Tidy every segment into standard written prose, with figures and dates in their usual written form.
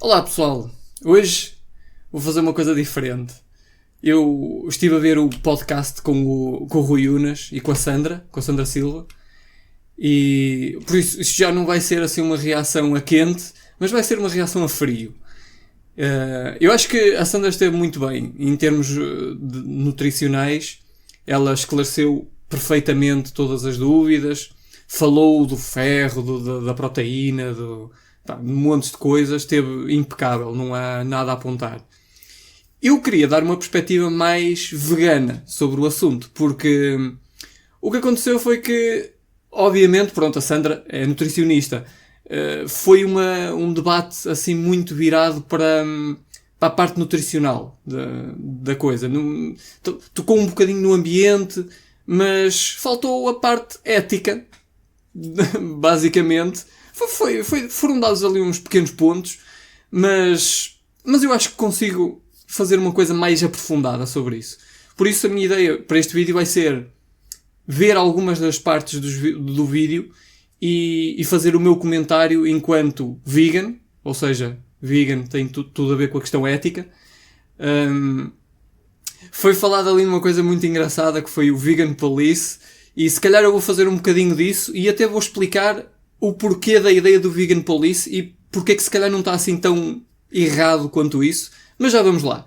Olá pessoal, hoje vou fazer uma coisa diferente. Eu estive a ver o podcast com o Rui Unas e com a Sandra Silva, e por isso isto já não vai ser assim uma reação a quente, mas vai ser uma reação a frio. Eu acho que a Sandra esteve muito bem em termos nutricionais. Ela esclareceu perfeitamente todas as dúvidas, falou do ferro, da proteína, um monte de coisas, esteve impecável, não há nada a apontar. Eu queria dar uma perspectiva mais vegana sobre o assunto, porque o que aconteceu foi que, obviamente, pronto, a Sandra é nutricionista, foi um debate assim muito virado para a parte nutricional da coisa. Tocou um bocadinho no ambiente, mas faltou a parte ética, basicamente. Foram dados ali uns pequenos pontos, mas eu acho que consigo fazer uma coisa mais aprofundada sobre isso. Por isso a minha ideia para este vídeo vai ser ver algumas das partes do vídeo e fazer o meu comentário enquanto vegan, ou seja, vegan tem tudo a ver com a questão ética. Foi falado ali numa coisa muito engraçada que foi o Vegan Police, e se calhar eu vou fazer um bocadinho disso e até vou explicar o porquê da ideia do Vegan Police e porque é que se calhar não está assim tão errado quanto isso, mas já vamos lá.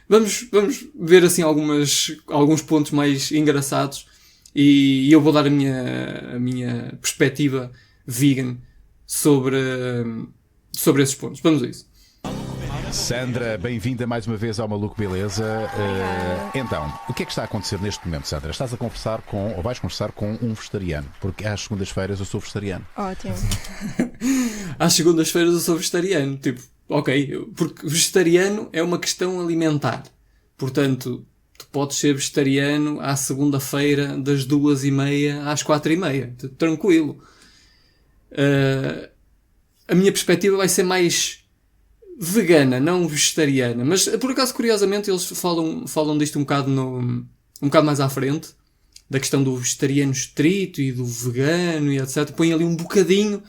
Vamos ver assim alguns pontos mais engraçados e eu vou dar a minha perspectiva vegan sobre esses pontos. Vamos a isso. Sandra, bem-vinda mais uma vez ao Maluco Beleza. Então, o que é que está a acontecer neste momento, Sandra? Estás a conversar ou vais conversar com um vegetariano, porque às segundas-feiras eu sou vegetariano. Ótimo. Às segundas-feiras eu sou vegetariano, ok, porque vegetariano é uma questão alimentar. Portanto, tu podes ser vegetariano à segunda-feira das 2h30 às 4h30. Tranquilo. A minha perspectiva vai ser mais vegana, não vegetariana. Mas, por acaso, curiosamente, eles falam disto um bocado mais à frente. Da questão do vegetariano estrito e do vegano e etc. Põe ali um bocadinho.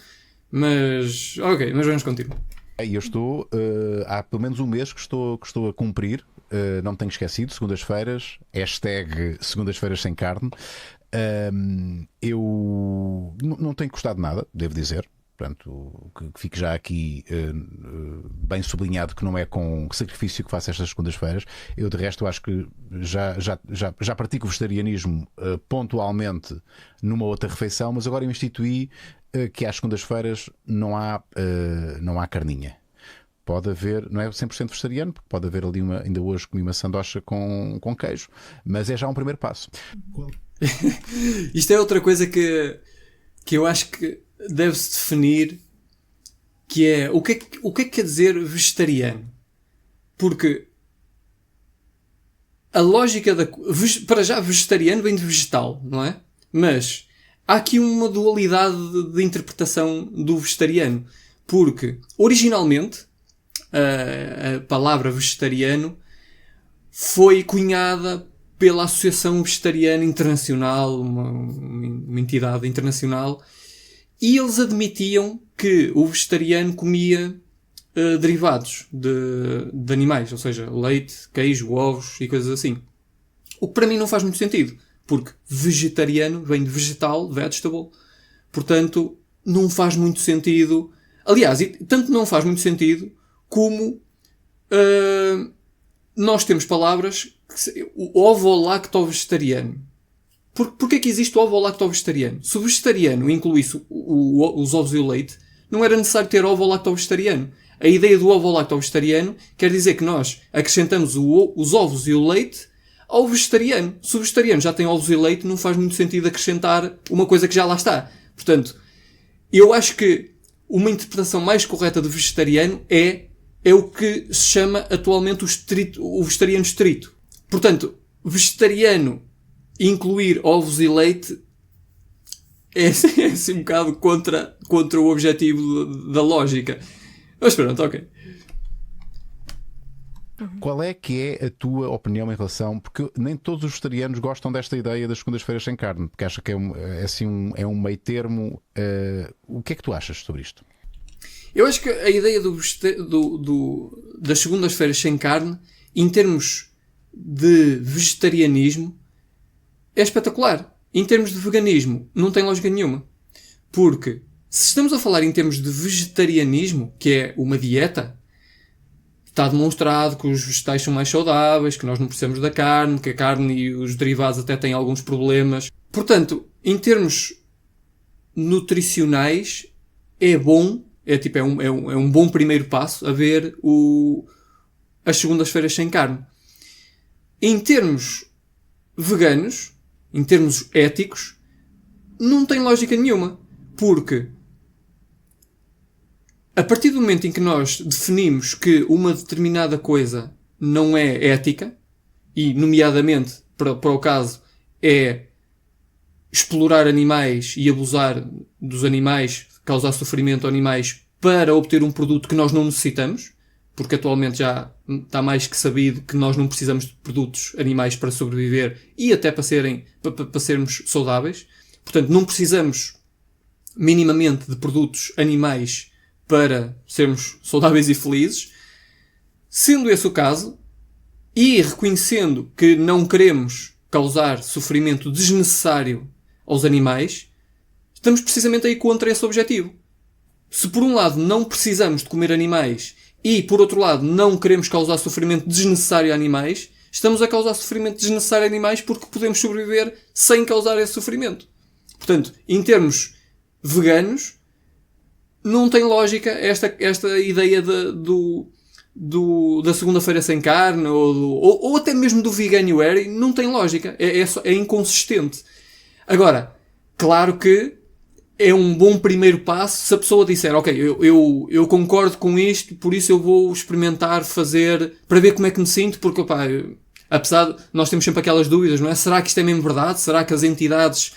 Mas, ok, mas vamos continuar. Eu estou, há pelo menos um mês que estou a cumprir, não me tenho esquecido, segundas-feiras, #segundas-feiras sem carne. Eu não tenho gostado de nada, devo dizer. Portanto, que fique já aqui bem sublinhado que não é com sacrifício que faço estas segundas-feiras. Eu, de resto, acho que já pratico o vegetarianismo pontualmente numa outra refeição, mas agora eu instituí que às segundas-feiras não há carninha. Pode haver, não é 100% vegetariano, porque pode haver ali ainda hoje comi uma sandocha com queijo, mas é já um primeiro passo. Isto é outra coisa que eu acho que deve-se definir, que é o que é que quer dizer vegetariano? Porque a lógica para já, vegetariano vem de vegetal, não é? Mas há aqui uma dualidade de interpretação do vegetariano, porque originalmente a palavra vegetariano foi cunhada pela Associação Vegetariana Internacional, uma entidade internacional, e eles admitiam que o vegetariano comia derivados de animais, ou seja, leite, queijo, ovos e coisas assim. O que para mim não faz muito sentido, porque vegetariano vem de vegetal, vegetable, portanto não faz muito sentido. Aliás, tanto não faz muito sentido como nós temos palavras, o ovo-lacto-vegetariano. Porquê que existe o ovo-lacto-vegetariano? Se o vegetariano incluísse os ovos e o leite, não era necessário ter ovo-lacto-vegetariano. A ideia do ovo-lacto-vegetariano quer dizer que nós acrescentamos os ovos e o leite ao vegetariano. Se o vegetariano já tem ovos e leite, não faz muito sentido acrescentar uma coisa que já lá está. Portanto, eu acho que uma interpretação mais correta do vegetariano é o que se chama atualmente o vegetariano estrito. Portanto, vegetariano incluir ovos e leite é assim um bocado contra o objetivo da lógica. Mas pronto, ok. Qual é que é a tua opinião em relação... Porque nem todos os vegetarianos gostam desta ideia das segundas-feiras sem carne, porque acham que é um meio termo. O que é que tu achas sobre isto? Eu acho que a ideia das segundas-feiras sem carne, em termos de vegetarianismo, é espetacular. Em termos de veganismo, não tem lógica nenhuma. Porque, se estamos a falar em termos de vegetarianismo, que é uma dieta, está demonstrado que os vegetais são mais saudáveis, que nós não precisamos da carne, que a carne e os derivados até têm alguns problemas. Portanto, em termos nutricionais, é bom, é um bom primeiro passo a ver as segundas-feiras sem carne. Em termos veganos, em termos éticos, não tem lógica nenhuma. Porque a partir do momento em que nós definimos que uma determinada coisa não é ética, e nomeadamente, para o caso, é explorar animais e abusar dos animais, causar sofrimento a animais para obter um produto que nós não necessitamos, porque atualmente já está mais que sabido que nós não precisamos de produtos animais para sobreviver e até para sermos saudáveis. Portanto, não precisamos minimamente de produtos animais para sermos saudáveis e felizes. Sendo esse o caso, e reconhecendo que não queremos causar sofrimento desnecessário aos animais, estamos precisamente aí contra esse objetivo. Se por um lado não precisamos de comer animais e por outro lado não queremos causar sofrimento desnecessário a animais, estamos a causar sofrimento desnecessário a animais porque podemos sobreviver sem causar esse sofrimento. Portanto, em termos veganos, não tem lógica esta ideia da segunda-feira sem carne ou até mesmo do Veganuary. Não tem lógica. É inconsistente. Agora, claro que é um bom primeiro passo se a pessoa disser, ok, eu concordo com isto, por isso eu vou experimentar fazer para ver como é que me sinto, porque apesar de nós temos sempre aquelas dúvidas, não é? Será que isto é mesmo verdade? Será que as entidades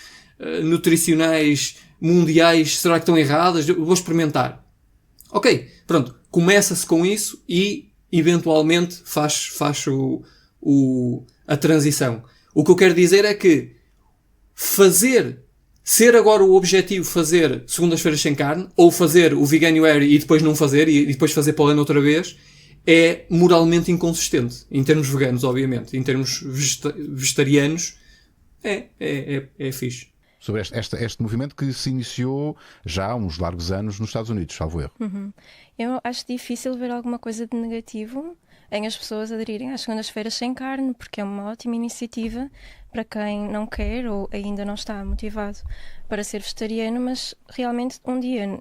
nutricionais mundiais, será que estão erradas? Eu vou experimentar. Ok, pronto. Começa-se com isso e, eventualmente, faz a transição. O que eu quero dizer é que ser agora o objetivo fazer segundas-feiras sem carne, ou fazer o Veganuary e depois não fazer, e depois fazer para o ano outra vez, é moralmente inconsistente. Em termos veganos, obviamente. Em termos vegetarianos, é fixe. Sobre este movimento que se iniciou já há uns largos anos nos Estados Unidos, salvo erro. Uhum. Eu acho difícil ver alguma coisa de negativo em as pessoas aderirem às segundas-feiras sem carne, porque é uma ótima iniciativa para quem não quer ou ainda não está motivado para ser vegetariano, mas realmente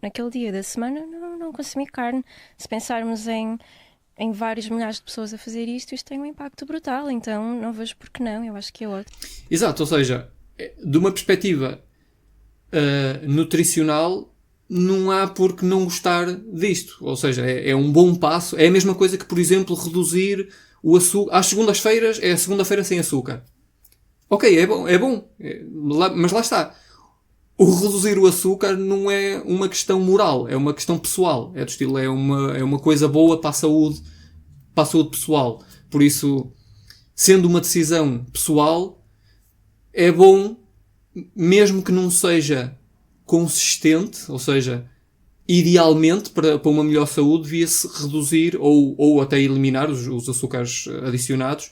naquele dia da semana, não consumir carne. Se pensarmos em vários milhares de pessoas a fazer isto tem um impacto brutal, então não vejo por que não, eu acho que é ótimo. Exato, ou seja, de uma perspectiva nutricional, não há por que não gostar disto. Ou seja, é um bom passo. É a mesma coisa que, por exemplo, reduzir o açúcar. Às segundas-feiras é a segunda-feira sem açúcar. Ok, é bom. Mas lá está. O reduzir o açúcar não é uma questão moral, é uma questão pessoal. É do estilo, é uma coisa boa para a saúde pessoal. Por isso, sendo uma decisão pessoal, é bom, mesmo que não seja consistente, ou seja, idealmente para uma melhor saúde devia-se reduzir ou até eliminar os açúcares adicionados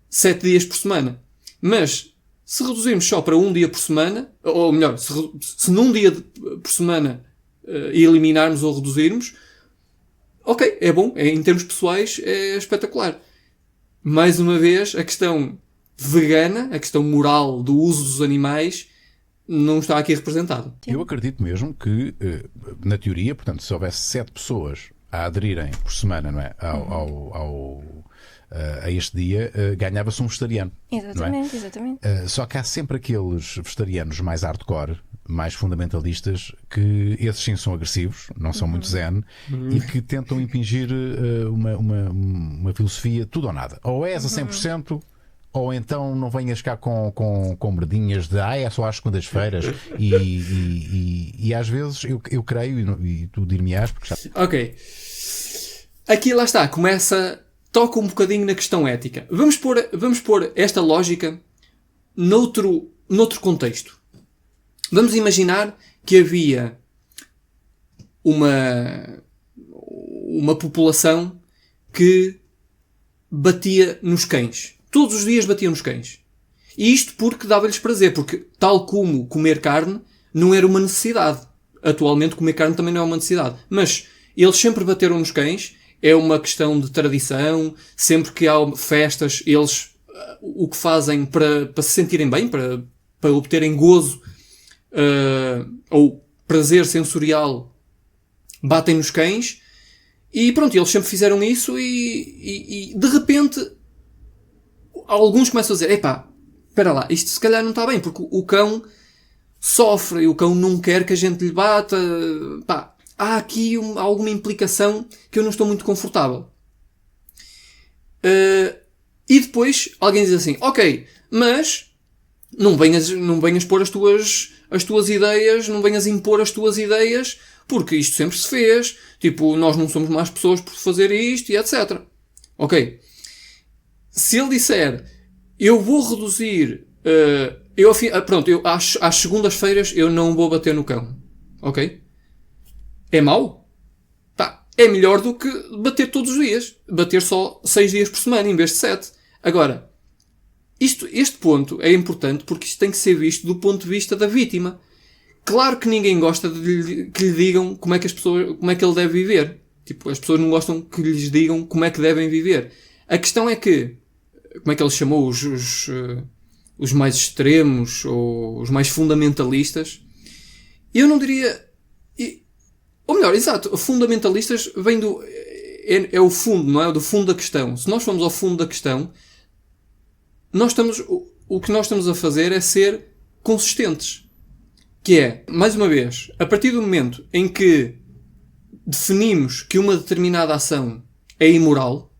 7 dias por semana. Mas se reduzirmos só para um dia por semana, ou melhor, se num dia por semana eliminarmos ou reduzirmos, ok, é bom, em termos pessoais é espetacular. Mais uma vez, a questão vegana, a questão moral do uso dos animais, não está aqui representada. Eu acredito mesmo que, na teoria, portanto, se houvesse 7 pessoas a aderirem por semana, não é, a este dia, ganhava-se um vegetariano. Exatamente, exatamente. Só que há sempre aqueles vegetarianos mais hardcore, mais fundamentalistas, que esses sim são agressivos, não são muito zen, e que tentam impingir uma filosofia tudo ou nada. Ou és a 100%, ou então não venhas cá com merdinhas de é só às segundas-feiras. E às vezes eu creio, e tu dir-me-ás, porque já... Ok. Aqui lá está, toca um bocadinho na questão ética. Vamos pôr esta lógica noutro contexto. Vamos imaginar que havia uma população que batia nos cães. Todos os dias batiam nos cães. E isto porque dava-lhes prazer, porque tal como comer carne não era uma necessidade. Atualmente comer carne também não é uma necessidade. Mas eles sempre bateram nos cães, é uma questão de tradição, sempre que há festas, eles o que fazem para se sentirem bem, para obterem gozo ou prazer sensorial, batem nos cães. E pronto, eles sempre fizeram isso e de repente alguns começam a dizer, epá, espera lá, isto se calhar não está bem, porque o cão sofre e o cão não quer que a gente lhe bata. Pá, há aqui alguma implicação que eu não estou muito confortável. E depois alguém diz assim, ok, mas não venhas pôr as tuas ideias, não venhas impor as tuas ideias, porque isto sempre se fez, tipo, nós não somos mais pessoas por fazer isto e etc. Ok. Se ele disser, eu vou reduzir, pronto, às segundas-feiras eu não vou bater no cão. Ok? É mau? Tá. É melhor do que bater todos os dias. Bater só 6 dias por semana em vez de 7. Agora, este ponto é importante porque isto tem que ser visto do ponto de vista da vítima. Claro que ninguém gosta que lhe digam como é que ele deve viver. Tipo, as pessoas não gostam que lhes digam como é que devem viver. A questão é que, como é que ele chamou os mais extremos ou os mais fundamentalistas? Eu não diria, ou melhor, exato, fundamentalistas vem é o fundo, não é? Do fundo da questão. Se nós formos ao fundo da questão, o que nós estamos a fazer é ser consistentes. Que é, mais uma vez, a partir do momento em que definimos que uma determinada ação é imoral,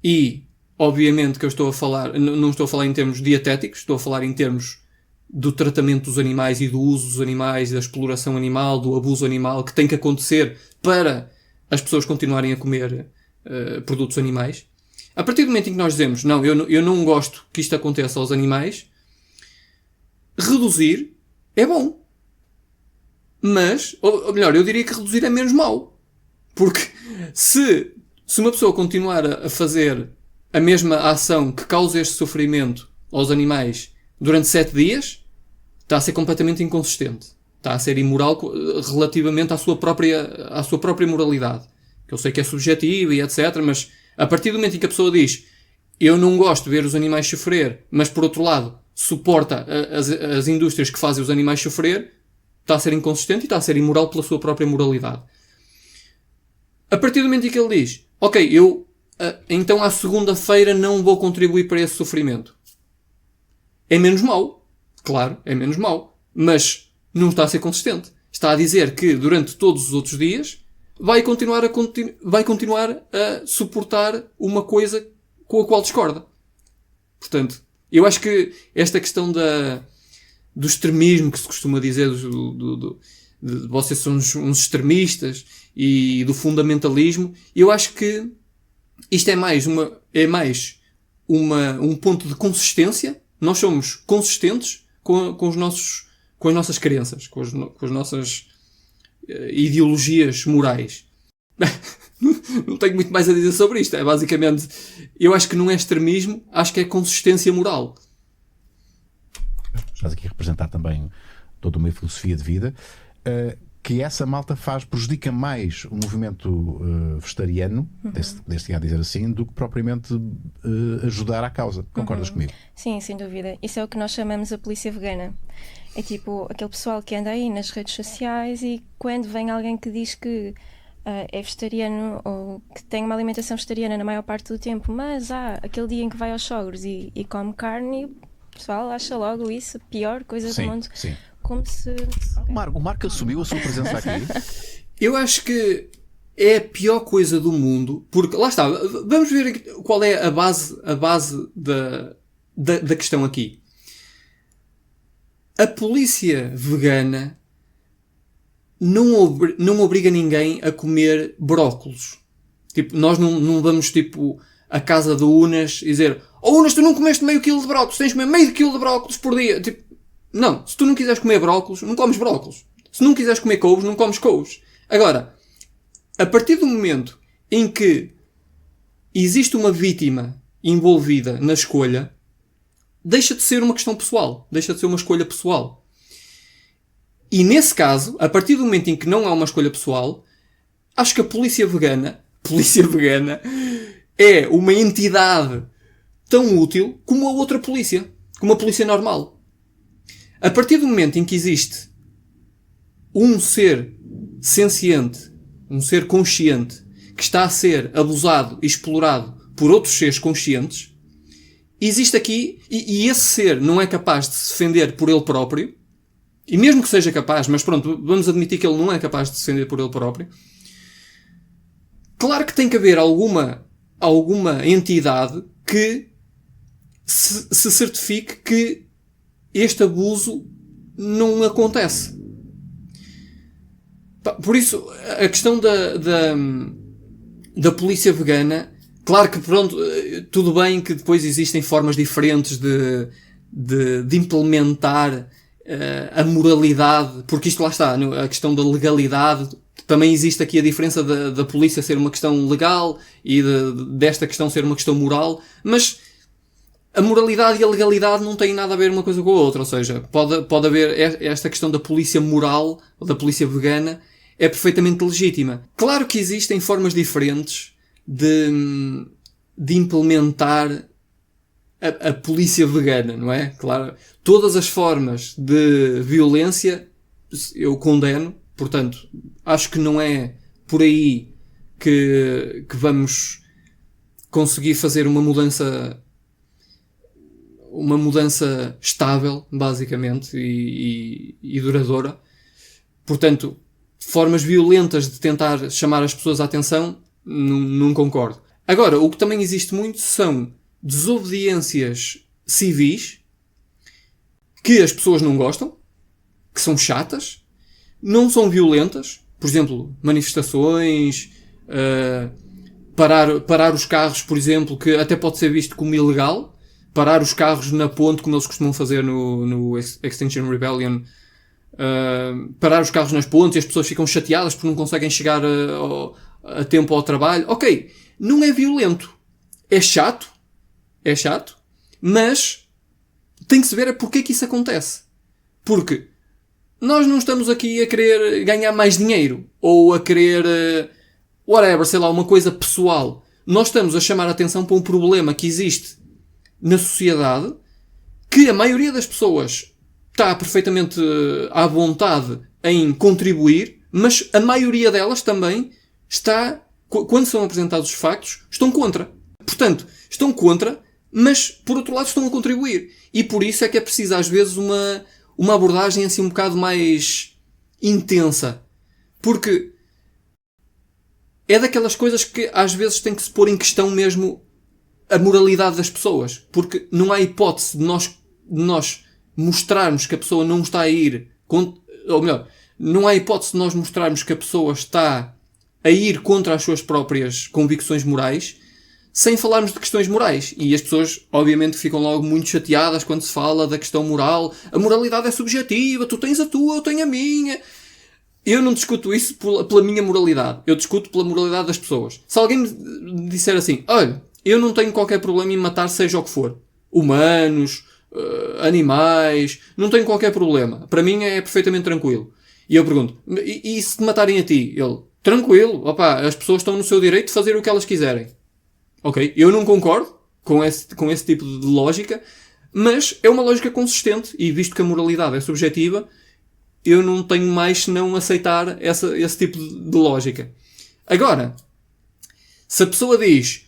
e, obviamente, que eu estou a falar, não estou a falar em termos dietéticos, estou a falar em termos do tratamento dos animais e do uso dos animais, da exploração animal, do abuso animal, que tem que acontecer para as pessoas continuarem a comer produtos animais. A partir do momento em que nós dizemos, não, eu não gosto que isto aconteça aos animais, reduzir é bom. Mas, ou melhor, eu diria que reduzir é menos mau. Porque se uma pessoa continuar a fazer a mesma ação que causa este sofrimento aos animais durante 7 dias, está a ser completamente inconsistente. Está a ser imoral relativamente à sua própria moralidade. Que eu sei que é subjetiva e etc. Mas a partir do momento em que a pessoa diz eu não gosto de ver os animais sofrer, mas por outro lado suporta as indústrias que fazem os animais sofrer, está a ser inconsistente e está a ser imoral pela sua própria moralidade. A partir do momento em que ele diz ok, eu então à segunda-feira não vou contribuir para esse sofrimento, é menos mau. Claro, é menos mau. Mas não está a ser consistente. Está a dizer que durante todos os outros dias vai continuar a suportar uma coisa com a qual discorda. Portanto, eu acho que esta questão do extremismo que se costuma dizer, de vocês são uns extremistas e do fundamentalismo, eu acho que isto é mais um ponto de consistência. Nós somos consistentes com as nossas crenças, com as nossas ideologias morais. Não tenho muito mais a dizer sobre isto. É basicamente, eu acho que não é extremismo, acho que é consistência moral. Estás aqui a representar também toda uma filosofia de vida que essa malta prejudica mais o movimento vegetariano, deste a dizer assim, do que propriamente ajudar à causa. Concordas comigo? Sim, sem dúvida. Isso é o que nós chamamos a polícia vegana. É tipo aquele pessoal que anda aí nas redes sociais e quando vem alguém que diz que é vegetariano ou que tem uma alimentação vegetariana na maior parte do tempo, mas há aquele dia em que vai aos sogros e come carne, e o pessoal acha logo isso a pior coisa do mundo. Sim. Como se... O Marco assumiu a sua presença aqui. Eu acho que é a pior coisa do mundo, porque, lá está, vamos ver qual é a base da questão aqui. A polícia vegana não obriga ninguém a comer brócolos. Tipo, nós não vamos, tipo, à casa do Unas e dizer Unas, tu não comeste meio quilo de brócolos, tens de comer meio quilo de brócolos por dia. Tipo, não, se tu não quiseres comer brócolos, não comes brócolos. Se não quiseres comer couves, não comes couves. Agora, a partir do momento em que existe uma vítima envolvida na escolha, deixa de ser uma questão pessoal. Deixa de ser uma escolha pessoal. E nesse caso, a partir do momento em que não há uma escolha pessoal, acho que a polícia vegana é uma entidade tão útil como a outra polícia. Como a polícia normal. A partir do momento em que existe um ser senciente, um ser consciente, que está a ser abusado e explorado por outros seres conscientes, existe aqui, e esse ser não é capaz de se defender por ele próprio, e mesmo que seja capaz, mas pronto, vamos admitir que ele não é capaz de se defender por ele próprio, claro que tem que haver alguma entidade que se certifique que este abuso não acontece. Por isso, a questão da polícia vegana, claro que pronto, tudo bem que depois existem formas diferentes de implementar a moralidade, porque isto lá está, a questão da legalidade, também existe aqui a diferença da polícia ser uma questão legal e desta questão ser uma questão moral, mas a moralidade e a legalidade não têm nada a ver uma coisa com a outra, ou seja, pode haver esta questão da polícia moral, ou da polícia vegana, é perfeitamente legítima. Claro que existem formas diferentes de implementar a polícia vegana, não é? Claro, todas as formas de violência eu condeno, portanto, acho que não é por aí que vamos conseguir fazer uma mudança estável, basicamente, e duradoura. Portanto, formas violentas de tentar chamar as pessoas à atenção, não concordo. Agora, o que também existe muito são desobediências civis que as pessoas não gostam, que são chatas, não são violentas. Por exemplo, manifestações, parar os carros, por exemplo, que até pode ser visto como ilegal. Parar os carros na ponte, como eles costumam fazer no Extinction Rebellion. Parar os carros nas pontes e as pessoas ficam chateadas porque não conseguem chegar a tempo ao trabalho. Ok, não é violento. É chato, mas tem que se ver porque é que isso acontece. Porque nós não estamos aqui a querer ganhar mais dinheiro ou a querer, sei lá, uma coisa pessoal. Nós estamos a chamar a atenção para um problema que existe na sociedade, que a maioria das pessoas está perfeitamente à vontade em contribuir, mas a maioria delas também está, quando são apresentados os factos, estão contra. Portanto, estão contra, mas por outro lado estão a contribuir. E por isso é que é preciso às vezes uma abordagem assim um bocado mais intensa. Porque é daquelas coisas que às vezes tem que se pôr em questão mesmo a moralidade das pessoas. Porque não há hipótese de nós mostrarmos que a pessoa não está a ir... Ou melhor, não há hipótese de nós mostrarmos que a pessoa está a ir contra as suas próprias convicções morais sem falarmos de questões morais. E as pessoas, obviamente, ficam logo muito chateadas quando se fala da questão moral. A moralidade é subjetiva, tu tens a tua, eu tenho a minha. Eu não discuto isso pela minha moralidade. Eu discuto pela moralidade das pessoas. Se alguém me disser assim, olha, eu não tenho qualquer problema em matar seja o que for. Humanos, animais, não tenho qualquer problema. Para mim é perfeitamente tranquilo. E eu pergunto, e se te matarem a ti? Ele, tranquilo, as pessoas estão no seu direito de fazer o que elas quiserem. Ok, eu não concordo com esse tipo de lógica, mas é uma lógica consistente, e visto que a moralidade é subjetiva, eu não tenho mais senão aceitar esse tipo de lógica. Agora, se a pessoa diz,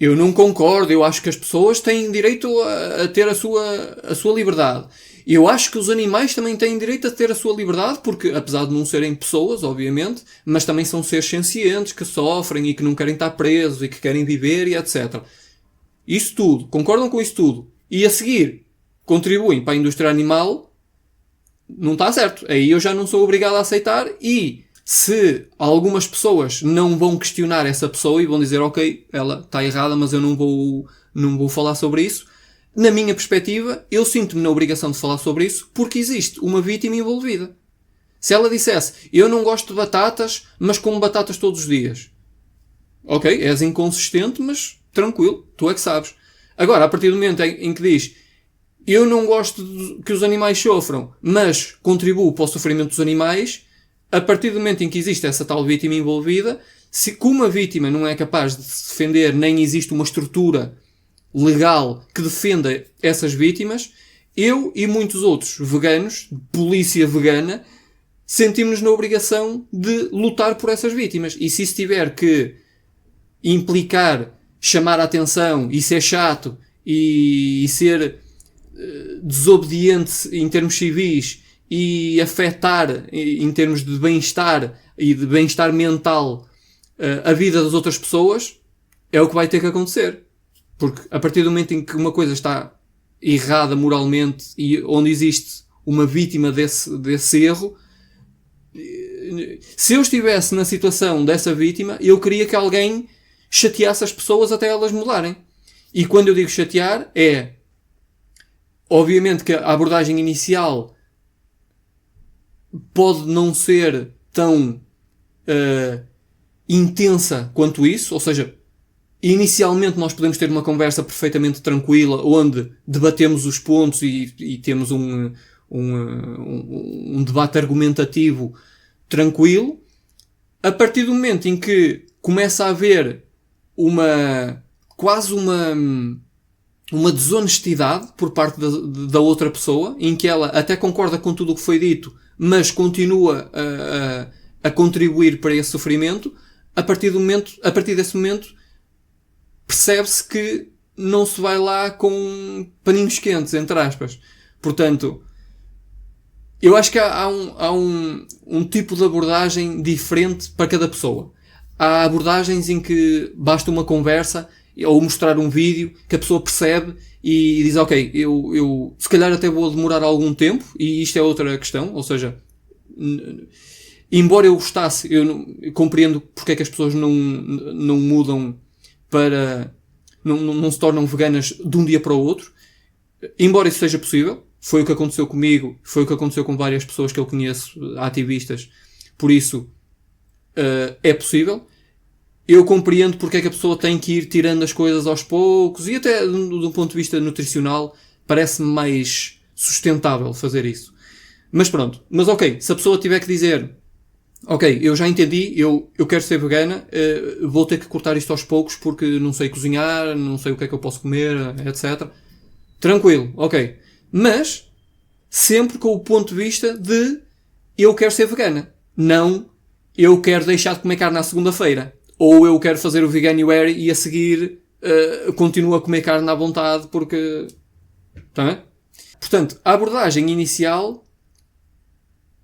eu não concordo, eu acho que as pessoas têm direito a ter a sua liberdade. Eu acho que os animais também têm direito a ter a sua liberdade, porque apesar de não serem pessoas, obviamente, mas também são seres sencientes, que sofrem e que não querem estar presos e que querem viver e etc. Isso tudo, concordam com isso tudo, e a seguir contribuem para a indústria animal, não está certo. Aí eu já não sou obrigado a aceitar, e se algumas pessoas não vão questionar essa pessoa e vão dizer, ok, ela está errada, mas eu não vou falar sobre isso, na minha perspectiva, eu sinto-me na obrigação de falar sobre isso porque existe uma vítima envolvida. Se ela dissesse, eu não gosto de batatas, mas como batatas todos os dias. Ok, és inconsistente, mas tranquilo, tu é que sabes. Agora, a partir do momento em que diz, eu não gosto que os animais sofram, mas contribuo para o sofrimento dos animais, a partir do momento em que existe essa tal vítima envolvida, se como a vítima não é capaz de se defender, nem existe uma estrutura legal que defenda essas vítimas, eu e muitos outros veganos, polícia vegana, sentimos-nos na obrigação de lutar por essas vítimas. E se isso tiver que implicar chamar a atenção e ser chato e ser desobediente em termos civis e afetar em termos de bem-estar e de bem-estar mental a vida das outras pessoas, é o que vai ter que acontecer. Porque a partir do momento em que uma coisa está errada moralmente e onde existe uma vítima desse erro, se eu estivesse na situação dessa vítima, eu queria que alguém chateasse as pessoas até elas mudarem. E quando eu digo chatear, é obviamente que a abordagem inicial pode não ser tão intensa quanto isso, ou seja, inicialmente nós podemos ter uma conversa perfeitamente tranquila, onde debatemos os pontos e temos um debate argumentativo tranquilo. A partir do momento em que começa a haver quase uma desonestidade por parte da outra pessoa, em que ela até concorda com tudo o que foi dito, mas continua a contribuir para esse sofrimento, a partir desse momento percebe-se que não se vai lá com paninhos quentes, entre aspas. Portanto, eu acho que há um tipo de abordagem diferente para cada pessoa. Há abordagens em que basta uma conversa ou mostrar um vídeo que a pessoa percebe e diz, ok, eu se calhar até vou demorar algum tempo, e isto é outra questão, ou seja, embora eu gostasse, eu compreendo porque é que as pessoas não mudam não se tornam veganas de um dia para o outro, embora isso seja possível. Foi o que aconteceu comigo, foi o que aconteceu com várias pessoas que eu conheço, ativistas, por isso é possível. Eu compreendo porque é que a pessoa tem que ir tirando as coisas aos poucos, e até do ponto de vista nutricional parece-me mais sustentável fazer isso. Mas pronto, ok, se a pessoa tiver que dizer, ok, eu já entendi, eu quero ser vegana, vou ter que cortar isto aos poucos porque não sei cozinhar, não sei o que é que eu posso comer, etc. Tranquilo, ok. Mas sempre com o ponto de vista de eu quero ser vegana. Não eu quero deixar de comer carne à segunda-feira. Ou eu quero fazer o Veganuary e a seguir continuo a comer carne à vontade porque... Tá? Portanto, a abordagem inicial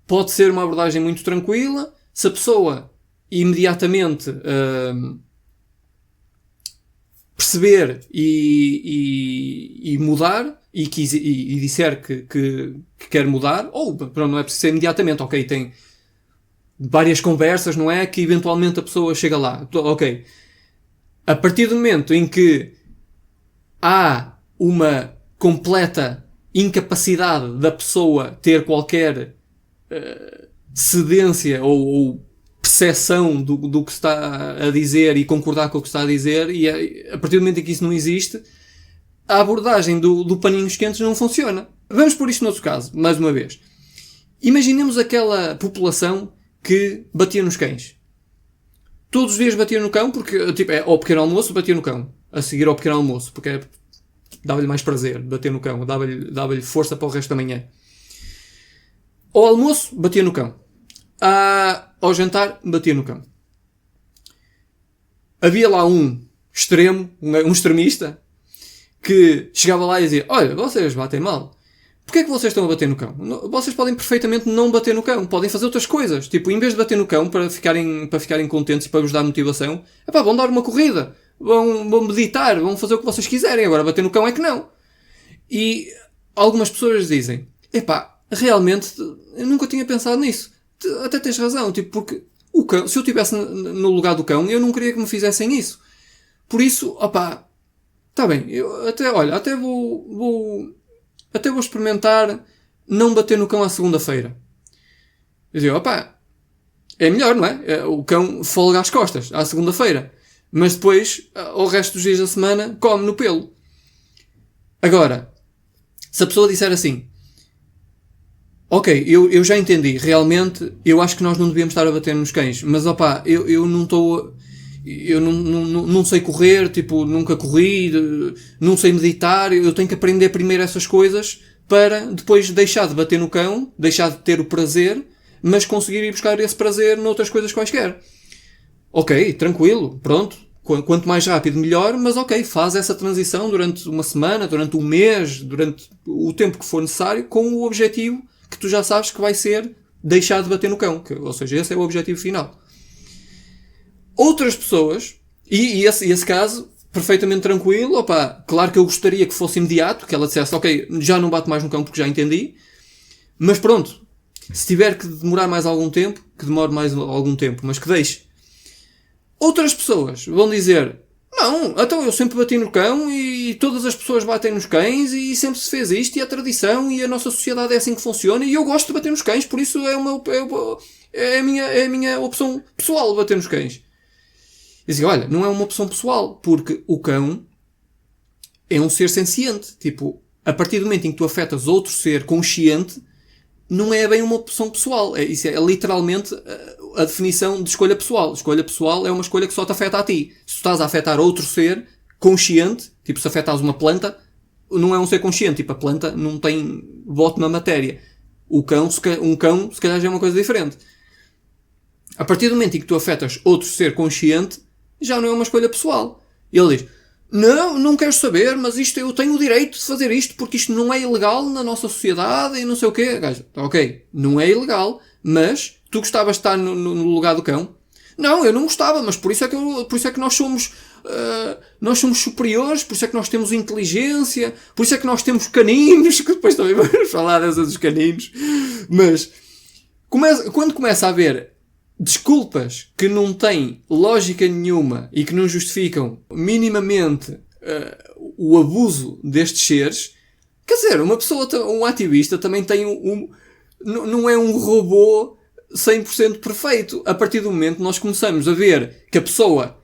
pode ser uma abordagem muito tranquila. Se a pessoa imediatamente perceber e mudar e disser que quer mudar, ou pronto, não é preciso ser imediatamente, ok, tem várias conversas, não é? Que eventualmente a pessoa chega lá, ok. A partir do momento em que há uma completa incapacidade da pessoa ter qualquer cedência ou percepção do que está a dizer e concordar com o que está a dizer, e a partir do momento em que isso não existe, a abordagem do paninhos quentes não funciona. Vamos por isto noutro caso, mais uma vez. Imaginemos aquela população que batia nos cães. Todos os dias batia no cão, porque tipo, ao pequeno almoço batia no cão. A seguir ao pequeno almoço, porque dava-lhe mais prazer bater no cão, dava-lhe força para o resto da manhã. Ao almoço, batia no cão. Ao jantar, batia no cão. Havia lá um extremo, um extremista, que chegava lá e dizia, olha, vocês batem mal. Porquê é que vocês estão a bater no cão? Vocês podem perfeitamente não bater no cão. Podem fazer outras coisas. Tipo, em vez de bater no cão para ficarem contentes e para vos dar motivação, vão dar uma corrida. Vão meditar. Vão fazer o que vocês quiserem. Agora, bater no cão é que não. E algumas pessoas dizem, realmente, eu nunca tinha pensado nisso. Até tens razão. Tipo, porque o cão, se eu estivesse no lugar do cão, eu não queria que me fizessem isso. Por isso, está bem. Eu até vou experimentar não bater no cão à segunda-feira. Eu digo, opá, é melhor, não é? O cão folga às costas, à segunda-feira. Mas depois, ao resto dos dias da semana, come no pelo. Agora, se a pessoa disser assim, ok, eu já entendi, realmente, eu acho que nós não devíamos estar a bater nos cães, mas opá, eu não estou... Eu não sei correr, tipo, nunca corri, não sei meditar, eu tenho que aprender primeiro essas coisas para depois deixar de bater no cão, deixar de ter o prazer, mas conseguir ir buscar esse prazer noutras coisas quaisquer. Ok, tranquilo, pronto. Quanto mais rápido, melhor, mas ok, faz essa transição durante uma semana, durante um mês, durante o tempo que for necessário, com o objetivo que tu já sabes que vai ser deixar de bater no cão. Ou seja, esse é o objetivo final. Outras pessoas, e esse caso, perfeitamente tranquilo, opá, claro que eu gostaria que fosse imediato, que ela dissesse, ok, já não bato mais no cão porque já entendi, mas pronto, se tiver que demorar mais algum tempo, que demore mais algum tempo, mas que deixe. Outras pessoas vão dizer, não, então eu sempre bati no cão e todas as pessoas batem nos cães e sempre se fez isto e a tradição e a nossa sociedade é assim que funciona e eu gosto de bater nos cães, por isso é a minha opção pessoal bater nos cães. E dizia, olha, não é uma opção pessoal, porque o cão é um ser senciente. Tipo, a partir do momento em que tu afetas outro ser consciente, não é bem uma opção pessoal. Isso é literalmente a definição de escolha pessoal. Escolha pessoal é uma escolha que só te afeta a ti. Se tu estás a afetar outro ser consciente, tipo, se afetares uma planta, não é um ser consciente. Tipo, a planta não tem voto na matéria. Um cão, se calhar, já é uma coisa diferente. A partir do momento em que tu afetas outro ser consciente, já não é uma escolha pessoal. E ele diz, não quero saber, mas isto eu tenho o direito de fazer isto porque isto não é ilegal na nossa sociedade e não sei o quê. Gajo, ok, não é ilegal, mas tu gostavas de estar no lugar do cão? Não, eu não gostava, mas por isso é que nós somos superiores, por isso é que nós temos inteligência, por isso é que nós temos caninos, que depois também vamos falar dessas dos caninos. Mas quando começa a haver desculpas que não têm lógica nenhuma e que não justificam minimamente o abuso destes seres, quer dizer, uma pessoa, um ativista também tem não é um robô 100% perfeito. A partir do momento que nós começamos a ver que a pessoa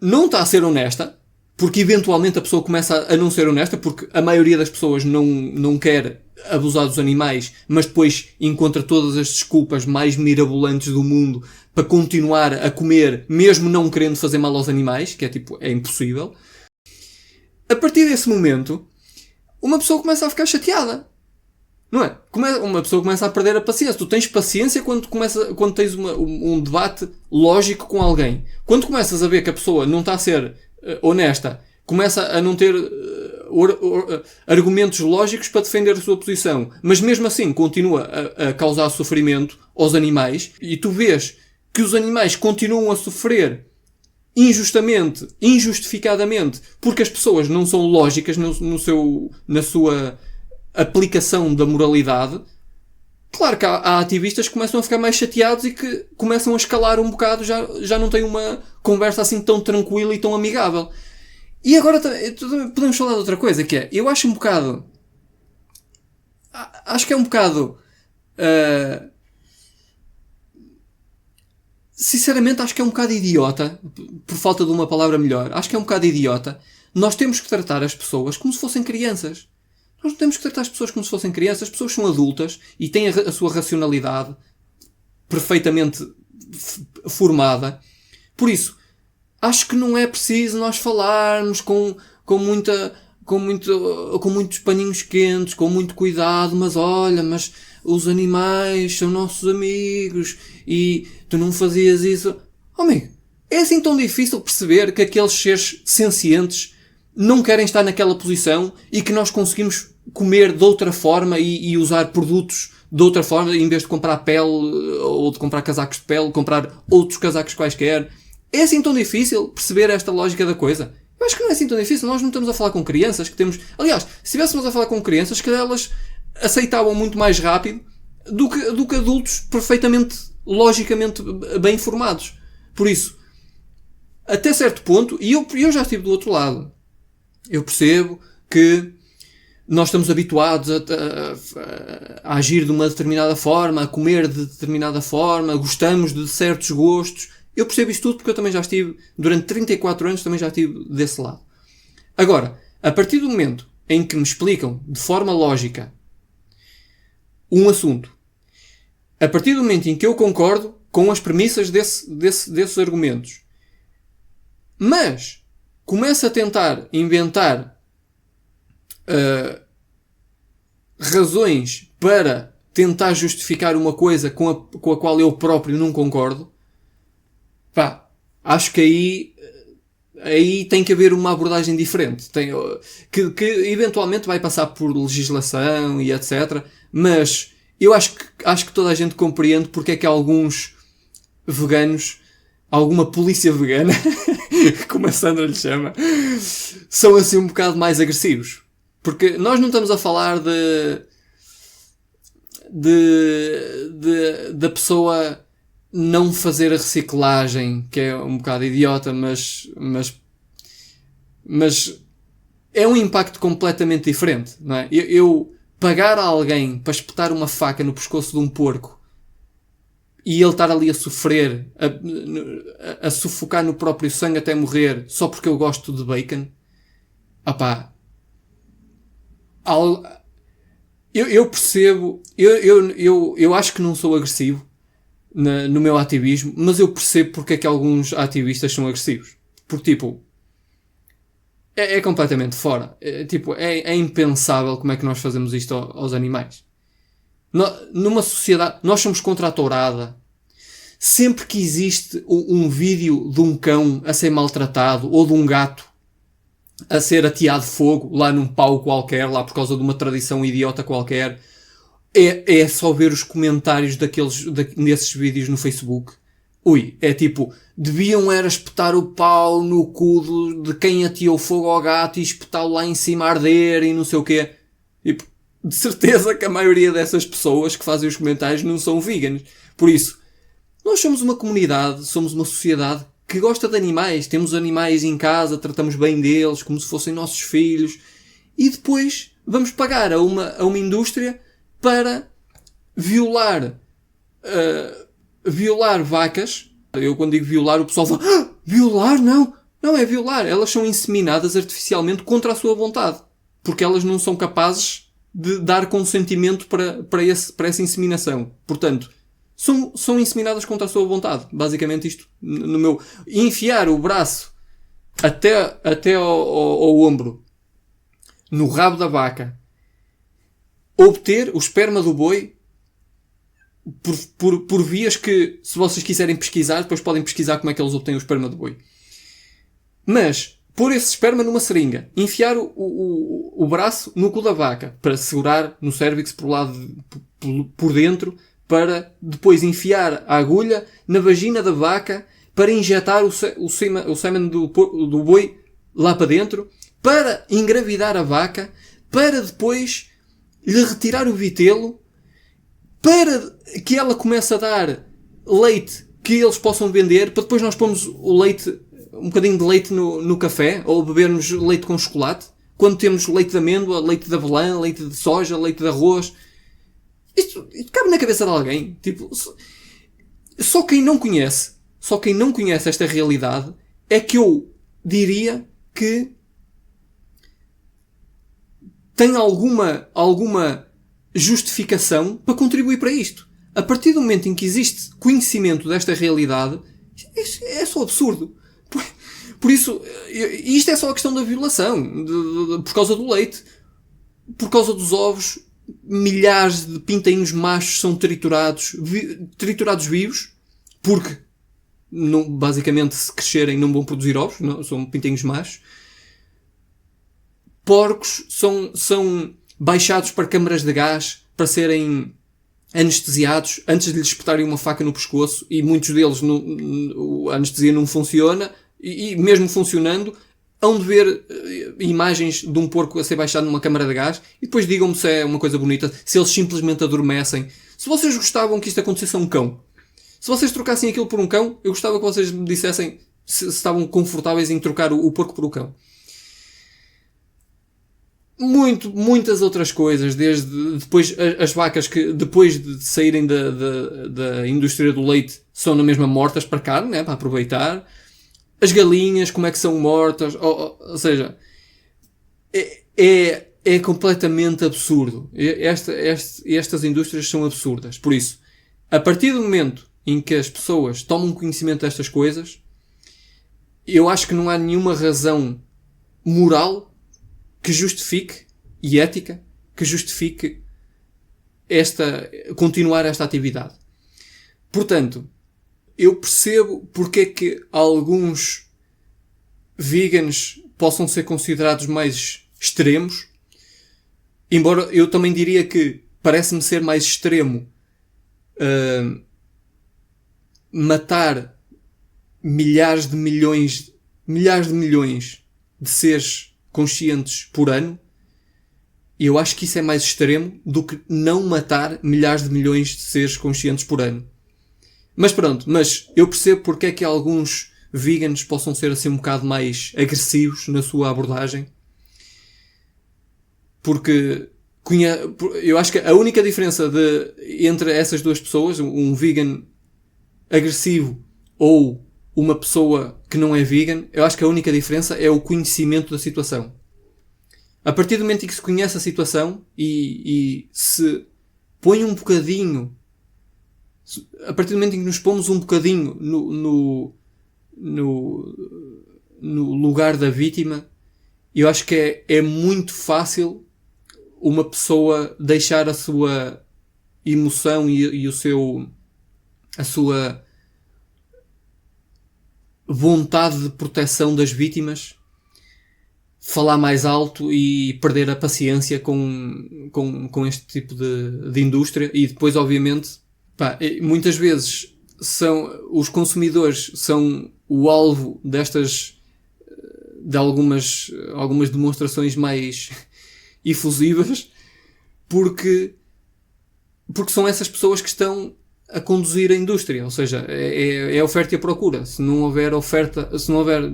não está a ser honesta, porque eventualmente a pessoa começa a não ser honesta, porque a maioria das pessoas não quer abusar dos animais, mas depois encontra todas as desculpas mais mirabolantes do mundo para continuar a comer, mesmo não querendo fazer mal aos animais, que é impossível. A partir desse momento, uma pessoa começa a ficar chateada. Não é? Uma pessoa começa a perder a paciência. Tu tens paciência quando tens um debate lógico com alguém. Quando começas a ver que a pessoa não está a ser honesta, começa a não ter argumentos lógicos para defender a sua posição, mas mesmo assim continua a causar sofrimento aos animais, e tu vês que os animais continuam a sofrer injustamente, injustificadamente, porque as pessoas não são lógicas na sua aplicação da moralidade. Claro que há ativistas que começam a ficar mais chateados e que começam a escalar um bocado, já não tem uma conversa assim tão tranquila e tão amigável. E agora podemos falar de outra coisa, que é, eu acho um bocado... Acho que é um bocado... sinceramente, acho que é um bocado idiota, por falta de uma palavra melhor, acho que é um bocado idiota. Nós temos que tratar as pessoas como se fossem crianças. Nós não temos que tratar as pessoas como se fossem crianças. As pessoas são adultas e têm a sua racionalidade perfeitamente formada. Por isso, acho que não é preciso nós falarmos com muitos paninhos quentes, com muito cuidado, mas olha, mas os animais são nossos amigos e tu não fazias isso. Oh, amigo, é assim tão difícil perceber que aqueles seres sencientes não querem estar naquela posição e que nós conseguimos comer de outra forma e usar produtos de outra forma, em vez de comprar pele ou de comprar casacos de pele, comprar outros casacos quaisquer. É assim tão difícil perceber esta lógica da coisa? Eu acho que não é assim tão difícil. Nós não estamos a falar com crianças que temos... Aliás, se estivéssemos a falar com crianças, que elas aceitavam muito mais rápido do que adultos perfeitamente, logicamente bem informados. Por isso, até certo ponto, e eu já estive do outro lado, eu percebo que nós estamos habituados a agir de uma determinada forma, a comer de determinada forma, gostamos de certos gostos. Eu percebo isto tudo porque eu também já estive, durante 34 anos, também já estive desse lado. Agora, a partir do momento em que me explicam de forma lógica um assunto, a partir do momento em que eu concordo com as premissas desses argumentos, mas começo a tentar inventar razões para tentar justificar uma coisa com a qual eu próprio não concordo, pá, acho que aí tem que haver uma abordagem diferente. Que eventualmente vai passar por legislação e etc. Mas eu acho que toda a gente compreende porque é que alguns veganos, alguma polícia vegana, como a Sandra lhe chama, são assim um bocado mais agressivos. Porque nós não estamos a falar da pessoa não fazer a reciclagem, que é um bocado idiota, mas é um impacto completamente diferente, não é? Eu pagar a alguém para espetar uma faca no pescoço de um porco e ele estar ali a sofrer, a sufocar no próprio sangue até morrer, só porque eu gosto de bacon, opá, eu percebo, eu acho que não sou agressivo no meu ativismo, mas eu percebo porque é que alguns ativistas são agressivos. Porque, tipo, é completamente fora. É impensável como é que nós fazemos isto aos animais. Numa sociedade, nós somos contra a tourada. Sempre que existe um vídeo de um cão a ser maltratado ou de um gato a ser ateado fogo lá num pau qualquer, lá por causa de uma tradição idiota qualquer, é só ver os comentários nesses vídeos no Facebook. Ui, é tipo, deviam era espetar o pau no cu de quem ateou fogo ao gato e espetá-lo lá em cima a arder e não sei o quê. E de certeza que a maioria dessas pessoas que fazem os comentários não são veganos. Por isso, nós somos uma comunidade, somos uma sociedade que gosta de animais. Temos animais em casa, tratamos bem deles como se fossem nossos filhos. E depois vamos pagar a uma indústria para violar vacas. Eu quando digo violar, o pessoal fala, violar? Não é violar. Elas são inseminadas artificialmente contra a sua vontade. Porque elas não são capazes de dar consentimento para essa inseminação. Portanto, são inseminadas contra a sua vontade. Basicamente isto, enfiar o braço até ao ombro, no rabo da vaca, obter o esperma do boi por vias que, se vocês quiserem pesquisar, depois podem pesquisar como é que eles obtêm o esperma do boi. Mas pôr esse esperma numa seringa, enfiar o braço no cu da vaca para segurar no cérvix por dentro, para depois enfiar a agulha na vagina da vaca para injetar o sêmen do boi lá para dentro, para engravidar a vaca, para depois lhe retirar o vitelo, para que ela comece a dar leite que eles possam vender, para depois nós pomos o leite, um bocadinho de leite no café, ou bebermos leite com chocolate, quando temos leite de amêndoa, leite de avelã, leite de soja, leite de arroz. Isto cabe na cabeça de alguém. Tipo, só quem não conhece esta realidade é que eu diria que tem alguma justificação para contribuir para isto. A partir do momento em que existe conhecimento desta realidade, é só absurdo. Por isso, isto é só a questão da violação, por causa do leite, por causa dos ovos. Milhares de pintainhos machos são triturados vivos, porque basicamente, se crescerem não vão produzir ovos, não, são pintainhos machos. Porcos são baixados para câmaras de gás para serem anestesiados antes de lhes espetarem uma faca no pescoço, e muitos deles a anestesia não funciona, e mesmo funcionando hão de ver imagens de um porco a ser baixado numa câmara de gás, e depois digam-me se é uma coisa bonita, se eles simplesmente adormecem. Se vocês gostavam que isto acontecesse a um cão, se vocês trocassem aquilo por um cão, eu gostava que vocês me dissessem se estavam confortáveis em trocar o porco por um cão. muitas outras coisas, desde depois as vacas que depois de saírem da indústria do leite são na mesma mortas para carne, né, para aproveitar. As galinhas, como é que são mortas, ou seja, é completamente absurdo. Estas indústrias são absurdas. Por isso, a partir do momento em que as pessoas tomam conhecimento destas coisas, eu acho que não há nenhuma razão moral que justifique, e ética, que justifique continuar esta atividade. Portanto, eu percebo porque é que alguns vegans possam ser considerados mais extremos, embora eu também diria que parece-me ser mais extremo matar milhares de milhões de seres conscientes por ano. E eu acho que isso é mais extremo do que não matar milhares de milhões de seres conscientes por ano. Mas pronto, eu percebo porque é que alguns vegans possam ser assim um bocado mais agressivos na sua abordagem. Porque eu acho que a única diferença entre essas duas pessoas, um vegan agressivo ou uma pessoa que não é vegan, eu acho que a única diferença é o conhecimento da situação. A partir do momento em que se conhece a situação e se põe um bocadinho, a partir do momento em que nos pomos um bocadinho no lugar da vítima, eu acho que é muito fácil uma pessoa deixar a sua emoção e a sua vontade de proteção das vítimas falar mais alto e perder a paciência com este tipo de indústria. E depois, obviamente, muitas vezes os consumidores são o alvo de algumas demonstrações mais efusivas, porque são essas pessoas que estão a conduzir a indústria. Ou seja, é a oferta e a procura. Se não houver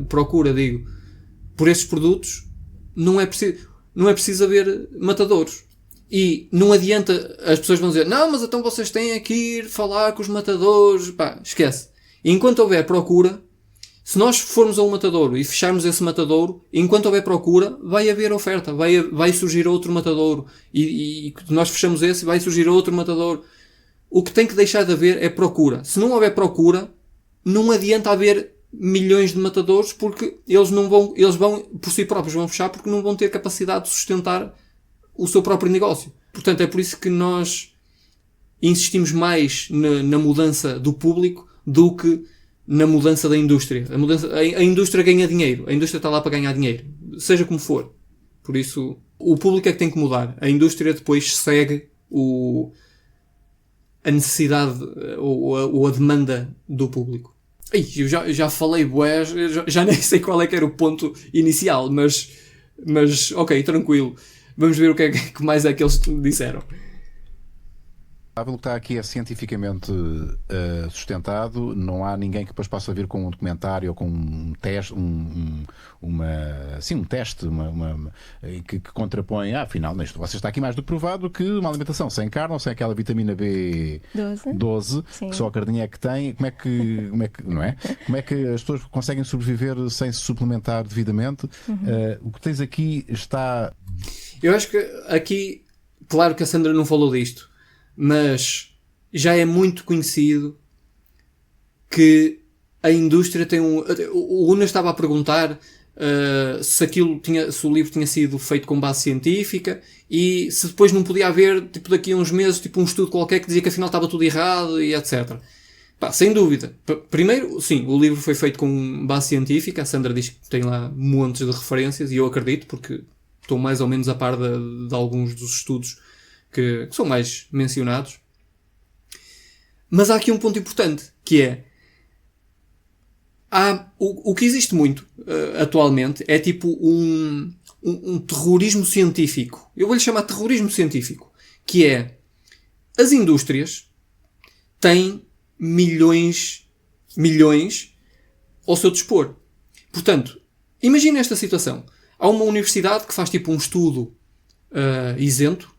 procura, por estes produtos, não é preciso haver matadouros. E não adianta, as pessoas vão dizer, não, mas então vocês têm que ir falar com os matadores. Esquece. E enquanto houver procura, se nós formos a um matadouro e fecharmos esse matadouro, enquanto houver procura, vai haver oferta, vai surgir outro matadouro. E nós fechamos esse, vai surgir outro matadouro. O que tem que deixar de haver é procura. Se não houver procura, não adianta haver milhões de matadouros, porque eles vão, por si próprios, vão fechar, porque não vão ter capacidade de sustentar o seu próprio negócio. Portanto, é por isso que nós insistimos mais na mudança do público do que na mudança da indústria. A indústria ganha dinheiro. A indústria está lá para ganhar dinheiro. Seja como for. Por isso, o público é que tem que mudar. A indústria depois segue a necessidade ou a demanda do público. Eu já falei bué, já nem sei qual é que era o ponto inicial, mas ok, tranquilo. Vamos ver o que mais é que eles disseram. O que está aqui é cientificamente sustentado, não há ninguém que depois possa vir com um documentário ou com um teste, um teste que contrapõe, afinal, você está aqui mais do que provado que uma alimentação sem carne ou sem aquela vitamina B12, que só a carninha é que tem, como é que não é? Como é que as pessoas conseguem sobreviver sem se suplementar devidamente? O que tens aqui está... Eu acho que aqui, claro que a Sandra não falou disto, mas já é muito conhecido que a indústria tem o Unas estava a perguntar se o livro tinha sido feito com base científica e se depois não podia haver, daqui a uns meses, um estudo qualquer que dizia que afinal estava tudo errado e etc. Sem dúvida. Primeiro, sim, o livro foi feito com base científica. A Sandra diz que tem lá montes de referências e eu acredito, porque estou mais ou menos a par de alguns dos estudos que são mais mencionados. Mas há aqui um ponto importante, que é o que existe muito atualmente é um terrorismo científico. Eu vou-lhe chamar de terrorismo científico, que é as indústrias têm milhões ao seu dispor. Portanto, imagina esta situação. Há uma universidade que faz um estudo isento,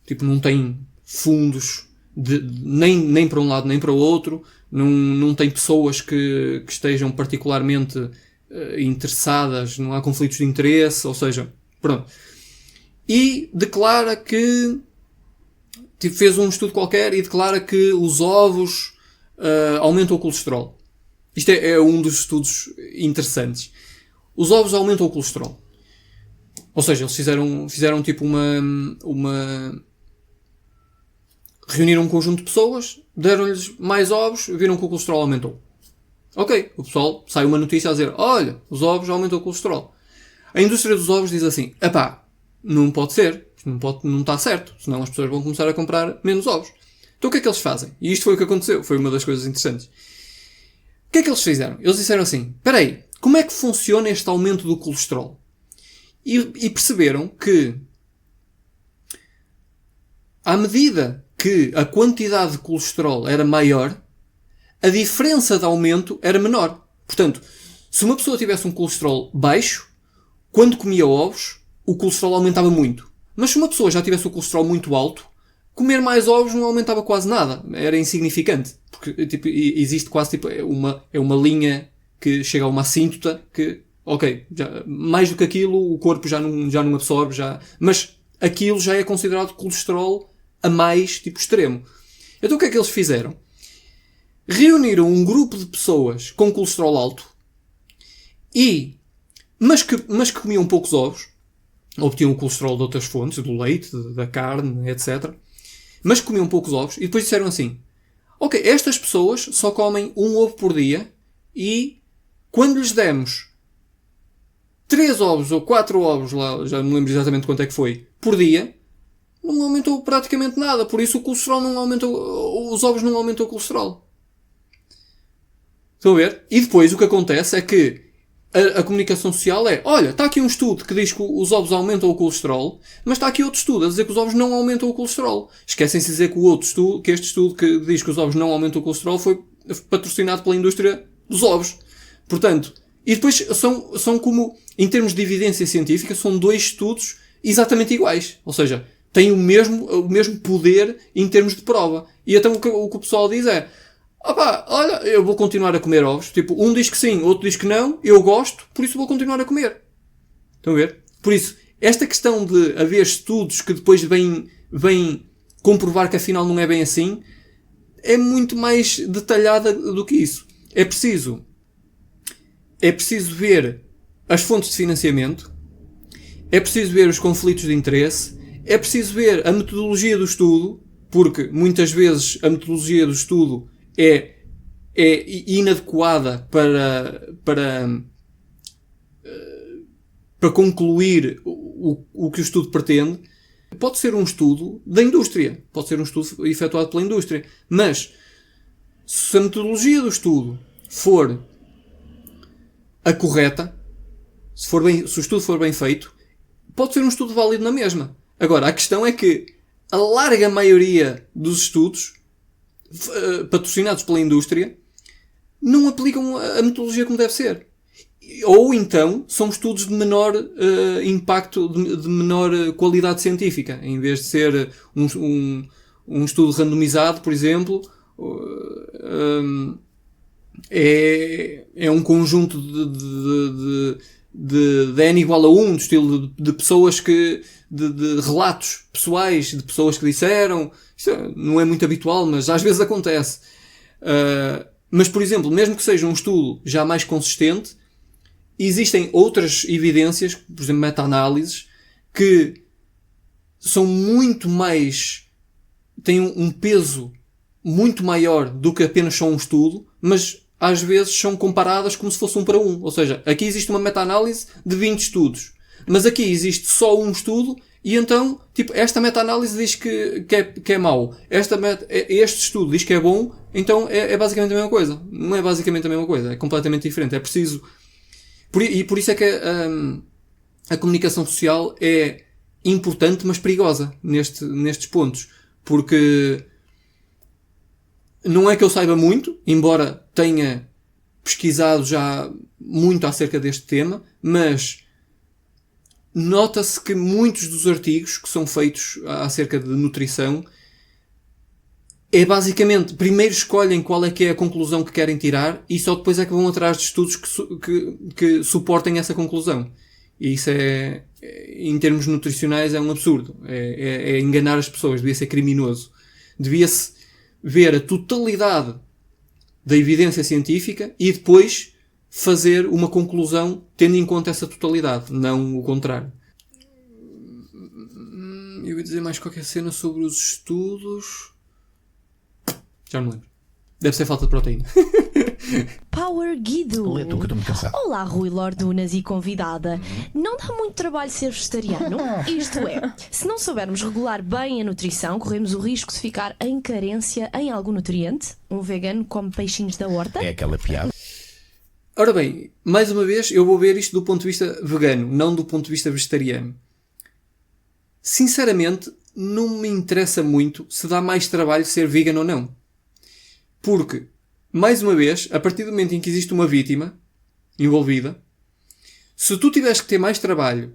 tipo, não tem fundos nem para um lado nem para o outro, não tem pessoas que estejam particularmente interessadas, não há conflitos de interesse, ou seja, pronto. E declara que tipo, fez um estudo qualquer e declara que os ovos aumentam o colesterol. Isto é um dos estudos interessantes. Os ovos aumentam o colesterol. Ou seja, eles fizeram tipo reuniram um conjunto de pessoas, deram-lhes mais ovos, viram que o colesterol aumentou. Ok, o pessoal sai uma notícia a dizer, olha, os ovos aumentam o colesterol. A indústria dos ovos diz assim, epá, não pode ser, não está certo, senão as pessoas vão começar a comprar menos ovos. Então o que é que eles fazem? E isto foi o que aconteceu, foi uma das coisas interessantes. O que é que eles fizeram? Eles disseram assim, espera aí, como é que funciona este aumento do colesterol? E perceberam que, à medida que a quantidade de colesterol era maior, a diferença de aumento era menor. Portanto, se uma pessoa tivesse um colesterol baixo, quando comia ovos, o colesterol aumentava muito. Mas se uma pessoa já tivesse o colesterol muito alto, comer mais ovos não aumentava quase nada. Era insignificante. Porque tipo, existe quase tipo, uma linha que chega a uma assíntota que, ok, mais do que aquilo o corpo já não absorve. Mas aquilo já é considerado colesterol a mais tipo extremo. Então o que é que eles fizeram? Reuniram um grupo de pessoas com colesterol alto mas que comiam poucos ovos, obtinham o colesterol de outras fontes, do leite, da carne, etc. Mas que comiam poucos ovos e depois disseram assim, ok, estas pessoas só comem um ovo por dia e quando lhes demos 3 ovos ou 4 ovos, lá já não lembro exatamente quanto é que foi, por dia, não aumentou praticamente nada. Por isso o colesterol não aumentou, os ovos não aumentam o colesterol. Estão a ver? E depois o que acontece é que a comunicação social é, olha, está aqui um estudo que diz que os ovos aumentam o colesterol, mas está aqui outro estudo a dizer que os ovos não aumentam o colesterol. Esquecem-se de dizer que este estudo que diz que os ovos não aumentam o colesterol foi patrocinado pela indústria dos ovos. Portanto, e depois são como, em termos de evidência científica, são 2 estudos exatamente iguais. Ou seja, têm o mesmo poder em termos de prova. E então o que o pessoal diz é, opá, olha, eu vou continuar a comer ovos. Tipo, um diz que sim, outro diz que não. Eu gosto, por isso vou continuar a comer. Estão a ver? Por isso, esta questão de haver estudos que depois vêm comprovar que afinal não é bem assim, é muito mais detalhada do que isso. É preciso ver as fontes de financiamento, é preciso ver os conflitos de interesse, é preciso ver a metodologia do estudo, porque muitas vezes a metodologia do estudo é inadequada para concluir o que o estudo pretende. Pode ser um estudo da indústria, pode ser um estudo efetuado pela indústria, mas se a metodologia do estudo for a correta, se o estudo for bem feito, pode ser um estudo válido na mesma. Agora, a questão é que a larga maioria dos estudos patrocinados pela indústria não aplicam a metodologia como deve ser. Ou então são estudos de menor impacto, de menor qualidade científica. Em vez de ser um estudo randomizado, por exemplo, é um conjunto de N igual a 1, do estilo de pessoas de relatos pessoais, de pessoas que disseram. Isto não é muito habitual, mas às vezes acontece. Mas, por exemplo, mesmo que seja um estudo já mais consistente, existem outras evidências, por exemplo, meta-análises, que são muito mais, têm um peso muito maior do que apenas só um estudo, mas às vezes são comparadas como se fosse 1 para 1. Ou seja, aqui existe uma meta-análise de 20 estudos, mas aqui existe só um estudo e então, tipo, esta meta-análise diz que é mau. Este estudo diz que é bom, então é basicamente a mesma coisa. Não é basicamente a mesma coisa, é completamente diferente. É preciso... E por isso é que a comunicação social é importante, mas perigosa nestes pontos. Porque não é que eu saiba muito, embora tenha pesquisado já muito acerca deste tema, mas nota-se que muitos dos artigos que são feitos acerca de nutrição é basicamente, primeiro escolhem qual é que é a conclusão que querem tirar e só depois é que vão atrás de estudos que suportem essa conclusão. E isso em termos nutricionais, é um absurdo. É enganar as pessoas, devia ser criminoso. Devia-se ver a totalidade da evidência científica e depois fazer uma conclusão tendo em conta essa totalidade, não o contrário. Eu ia dizer mais qualquer cena sobre os estudos. Já não lembro. Deve ser falta de proteína. Power Guido. Lê tu, que eu estou muito cansado. Olá, Rui Lordunas e convidada. Não dá muito trabalho ser vegetariano? Isto é, se não soubermos regular bem a nutrição, corremos o risco de ficar em carência em algum nutriente? Um vegano come peixinhos da horta? É aquela piada. Ora bem, mais uma vez, eu vou ver isto do ponto de vista vegano, não do ponto de vista vegetariano. Sinceramente, não me interessa muito se dá mais trabalho ser vegan ou não. Porque, mais uma vez, a partir do momento em que existe uma vítima envolvida, se tu tiveres que ter mais trabalho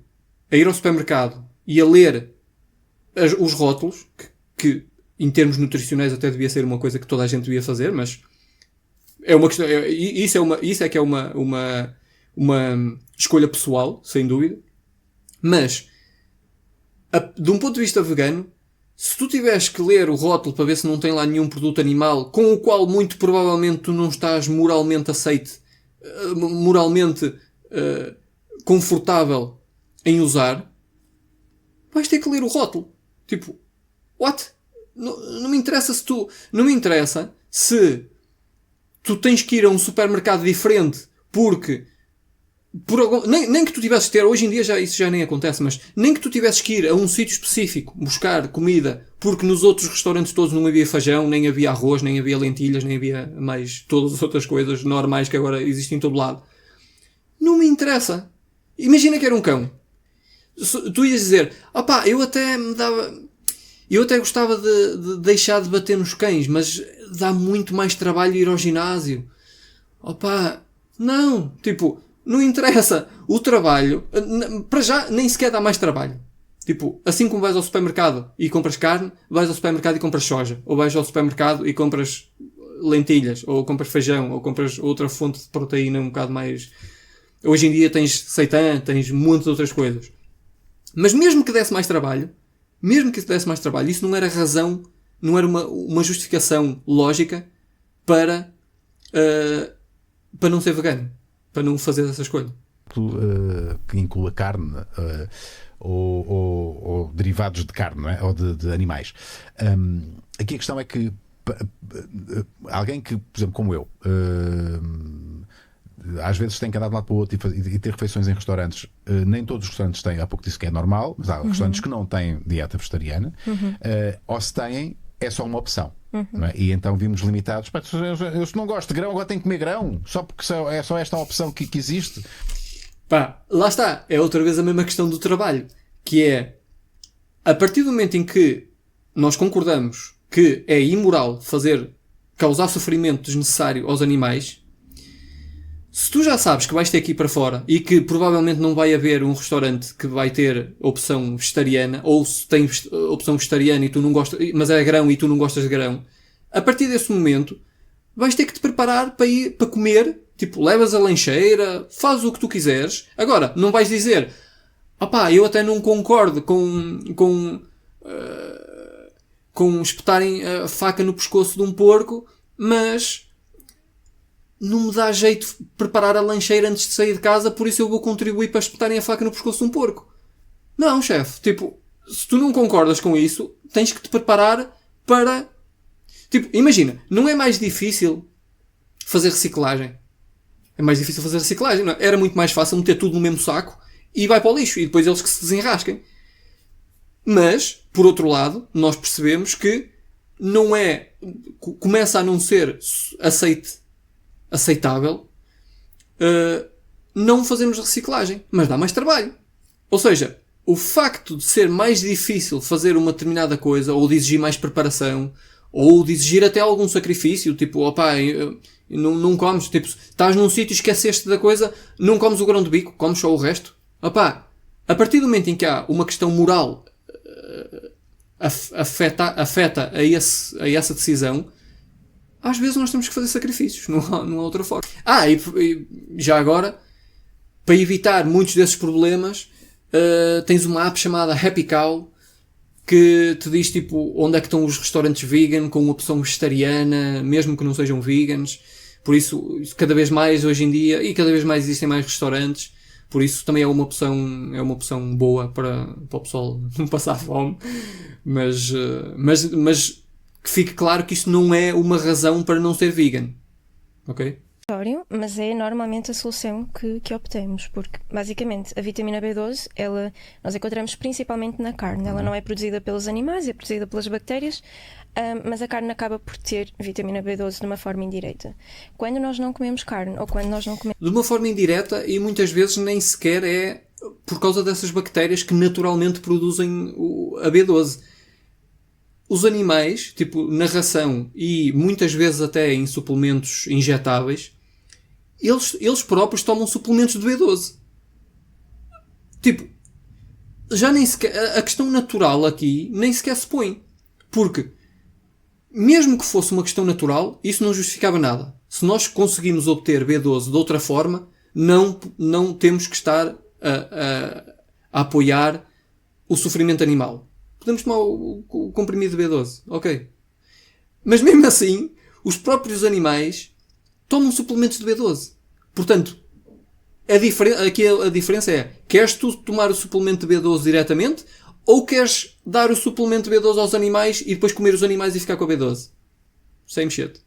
a ir ao supermercado e a ler os rótulos, que em termos nutricionais até devia ser uma coisa que toda a gente devia fazer, mas é uma questão, isso é que é uma escolha pessoal, sem dúvida. Mas, de um ponto de vista vegano, se tu tiveres que ler o rótulo para ver se não tem lá nenhum produto animal com o qual muito provavelmente tu não estás moralmente confortável em usar, vais ter que ler o rótulo. Tipo, what? Não me interessa se tu... Não me interessa se tu tens que ir a um supermercado diferente porque... nem que tu tivesses que ter, hoje em dia isso já nem acontece, mas nem que tu tivesses que ir a um sítio específico buscar comida porque nos outros restaurantes todos não havia feijão, nem havia arroz, nem havia lentilhas, nem havia mais todas as outras coisas normais que agora existem em todo lado. Não me interessa. Imagina que era um cão. Tu ias dizer, eu até gostava de deixar de bater nos cães, mas dá muito mais trabalho ir ao ginásio. Não, tipo... Não interessa. O trabalho, para já, nem sequer dá mais trabalho. Tipo, assim como vais ao supermercado e compras carne, vais ao supermercado e compras soja. Ou vais ao supermercado e compras lentilhas. Ou compras feijão. Ou compras outra fonte de proteína um bocado mais... Hoje em dia tens seitã, tens um monte de outras coisas. Mas mesmo que desse mais trabalho, isso não era razão, não era uma justificação lógica para não ser vegano. Para não fazer essa escolha. Que inclua carne ou derivados de carne, não é? Ou de animais. Aqui a questão é que alguém que, por exemplo, como eu, às vezes tem que andar de um lado para o outro e ter refeições em restaurantes. Nem todos os restaurantes têm, há pouco disse que é normal, mas há restaurantes que não têm dieta vegetariana, ou se têm, é só uma opção. Não é? E então vimos limitados. Eu se não gosto de grão, agora tenho que comer grão, só porque é só esta opção que existe. Lá está. É outra vez a mesma questão do trabalho, que é, a partir do momento em que nós concordamos que é imoral causar sofrimento desnecessário aos animais, se tu já sabes que vais ter que ir para fora e que provavelmente não vai haver um restaurante que vai ter opção vegetariana, ou se tem opção vegetariana e tu não gostas, mas é grão e tu não gostas de grão, a partir desse momento vais ter que te preparar para comer, tipo, levas a lancheira, fazes o que tu quiseres. Agora, não vais dizer, eu até não concordo com espetarem a faca no pescoço de um porco, mas não me dá jeito de preparar a lancheira antes de sair de casa, por isso eu vou contribuir para espetarem a faca no pescoço de um porco. Não, chefe. Tipo, se tu não concordas com isso, tens que te preparar para... Tipo, imagina, não é mais difícil fazer reciclagem. É mais difícil fazer reciclagem, não é? Era muito mais fácil meter tudo no mesmo saco e vai para o lixo, e depois eles que se desenrasquem. Mas, por outro lado, nós percebemos que não é... Começa a não ser aceitável não fazermos reciclagem, mas dá mais trabalho. Ou seja, o facto de ser mais difícil fazer uma determinada coisa, ou de exigir mais preparação, ou de exigir até algum sacrifício, tipo, não comes, tipo, estás num sítio e esqueceste da coisa, não comes o grão de bico, comes só o resto. a partir do momento em que há uma questão moral afeta a essa decisão, às vezes nós temos que fazer sacrifícios, não há outra forma. E já agora, para evitar muitos desses problemas, tens uma app chamada Happy Cow, que te diz tipo onde é que estão os restaurantes vegan com uma opção vegetariana, mesmo que não sejam vegans. Por isso cada vez mais hoje em dia, e cada vez mais existem mais restaurantes, por isso também é uma opção boa para o pessoal não passar fome. Mas que fique claro que isto não é uma razão para não ser vegan. Ok? Mas é normalmente a solução que optamos, porque basicamente a vitamina B12 nós encontramos principalmente na carne. Ela não é produzida pelos animais, é produzida pelas bactérias, mas a carne acaba por ter vitamina B12 de uma forma indireta. Quando nós não comemos carne, ou quando nós não comemos... De uma forma indireta, e muitas vezes nem sequer é por causa dessas bactérias que naturalmente produzem a B12. Os animais, tipo na ração e muitas vezes até em suplementos injetáveis, eles próprios tomam suplementos de B12. Tipo, já nem sequer... A questão natural aqui nem sequer se põe. Porque, mesmo que fosse uma questão natural, isso não justificava nada. Se nós conseguimos obter B12 de outra forma, não temos que estar a apoiar o sofrimento animal. Podemos tomar o comprimido de B12, ok. Mas mesmo assim, os próprios animais tomam suplementos de B12. Portanto, aqui a diferença é, queres tu tomar o suplemento de B12 diretamente, ou queres dar o suplemento de B12 aos animais e depois comer os animais e ficar com a B12? Same shit.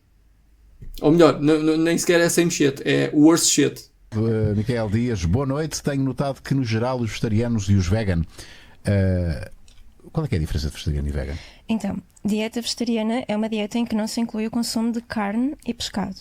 Ou melhor, nem sequer é same shit, é worse shit. Micael Dias, boa noite. Tenho notado que no geral os vegetarianos e os vegan... qual é que é a diferença de vegetariano e vegan? Então, dieta vegetariana é uma dieta em que não se inclui o consumo de carne e pescado.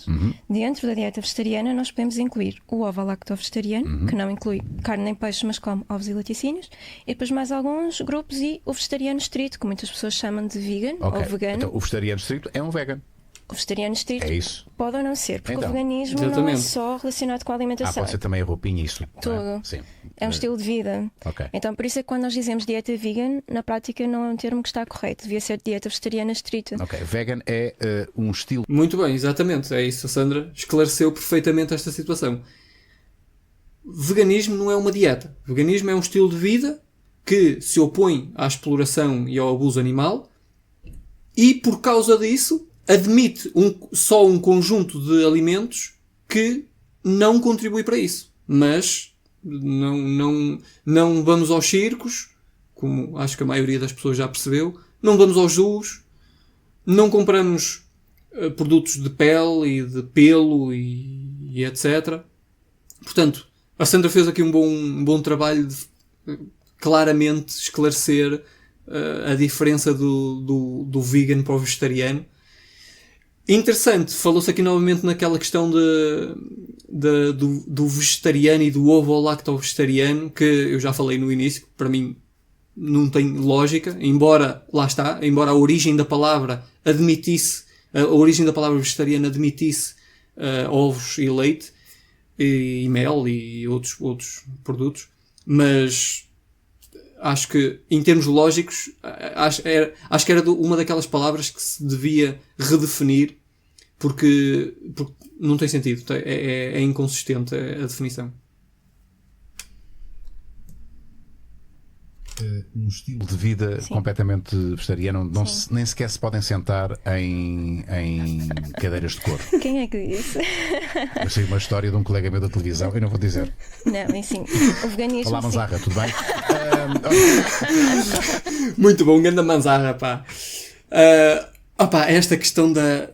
Dentro da dieta vegetariana nós podemos incluir o ovo-lacto-vegetariano, que não inclui carne nem peixe, mas come ovos e laticínios, e depois mais alguns grupos, e o vegetariano estrito, que muitas pessoas chamam de vegan ou vegano. Então, o vegetariano estrito é um vegan. O vegetariano estrito É isso. pode ou não ser, porque Então, o veganismo não é exatamente. só relacionado com a alimentação. Pode ser também a roupinha, isso. Tudo. Não é? Sim. É um estilo de vida. Ok. Então, por isso é que quando nós dizemos dieta vegan, na prática não é um termo que está correto. Devia ser dieta vegetariana estrita. Ok. Vegan é um estilo. Muito bem, exatamente. É isso, a Sandra esclareceu perfeitamente esta situação. Veganismo não é uma dieta. Veganismo é um estilo de vida que se opõe à exploração e ao abuso animal e, por causa disso, admite só um conjunto de alimentos que não contribui para isso. Mas não vamos aos circos, como acho que a maioria das pessoas já percebeu, não vamos aos zoos, não compramos produtos de pele e de pelo e etc. Portanto, a Sandra fez aqui um bom trabalho de claramente esclarecer a diferença do vegan para o vegetariano. Interessante, falou-se aqui novamente naquela questão do vegetariano e do ovo-lacto-vegetariano, que eu já falei no início, que para mim não tem lógica, embora a origem da palavra admitisse, a origem da palavra vegetariana admitisse ovos e leite, e mel e outros produtos, mas acho que em termos lógicos acho que era uma daquelas palavras que se devia redefinir porque não tem sentido, é inconsistente a definição. Um estilo de vida completamente vegetariano, nem sequer se podem sentar em cadeiras de couro. Quem é que disse? Eu sei uma história de um colega meu da televisão, eu não vou dizer. Não, assim, o veganismo... Olá, Manzarra, tudo bem? Muito bom, ganda Manzarra, pá. Esta questão da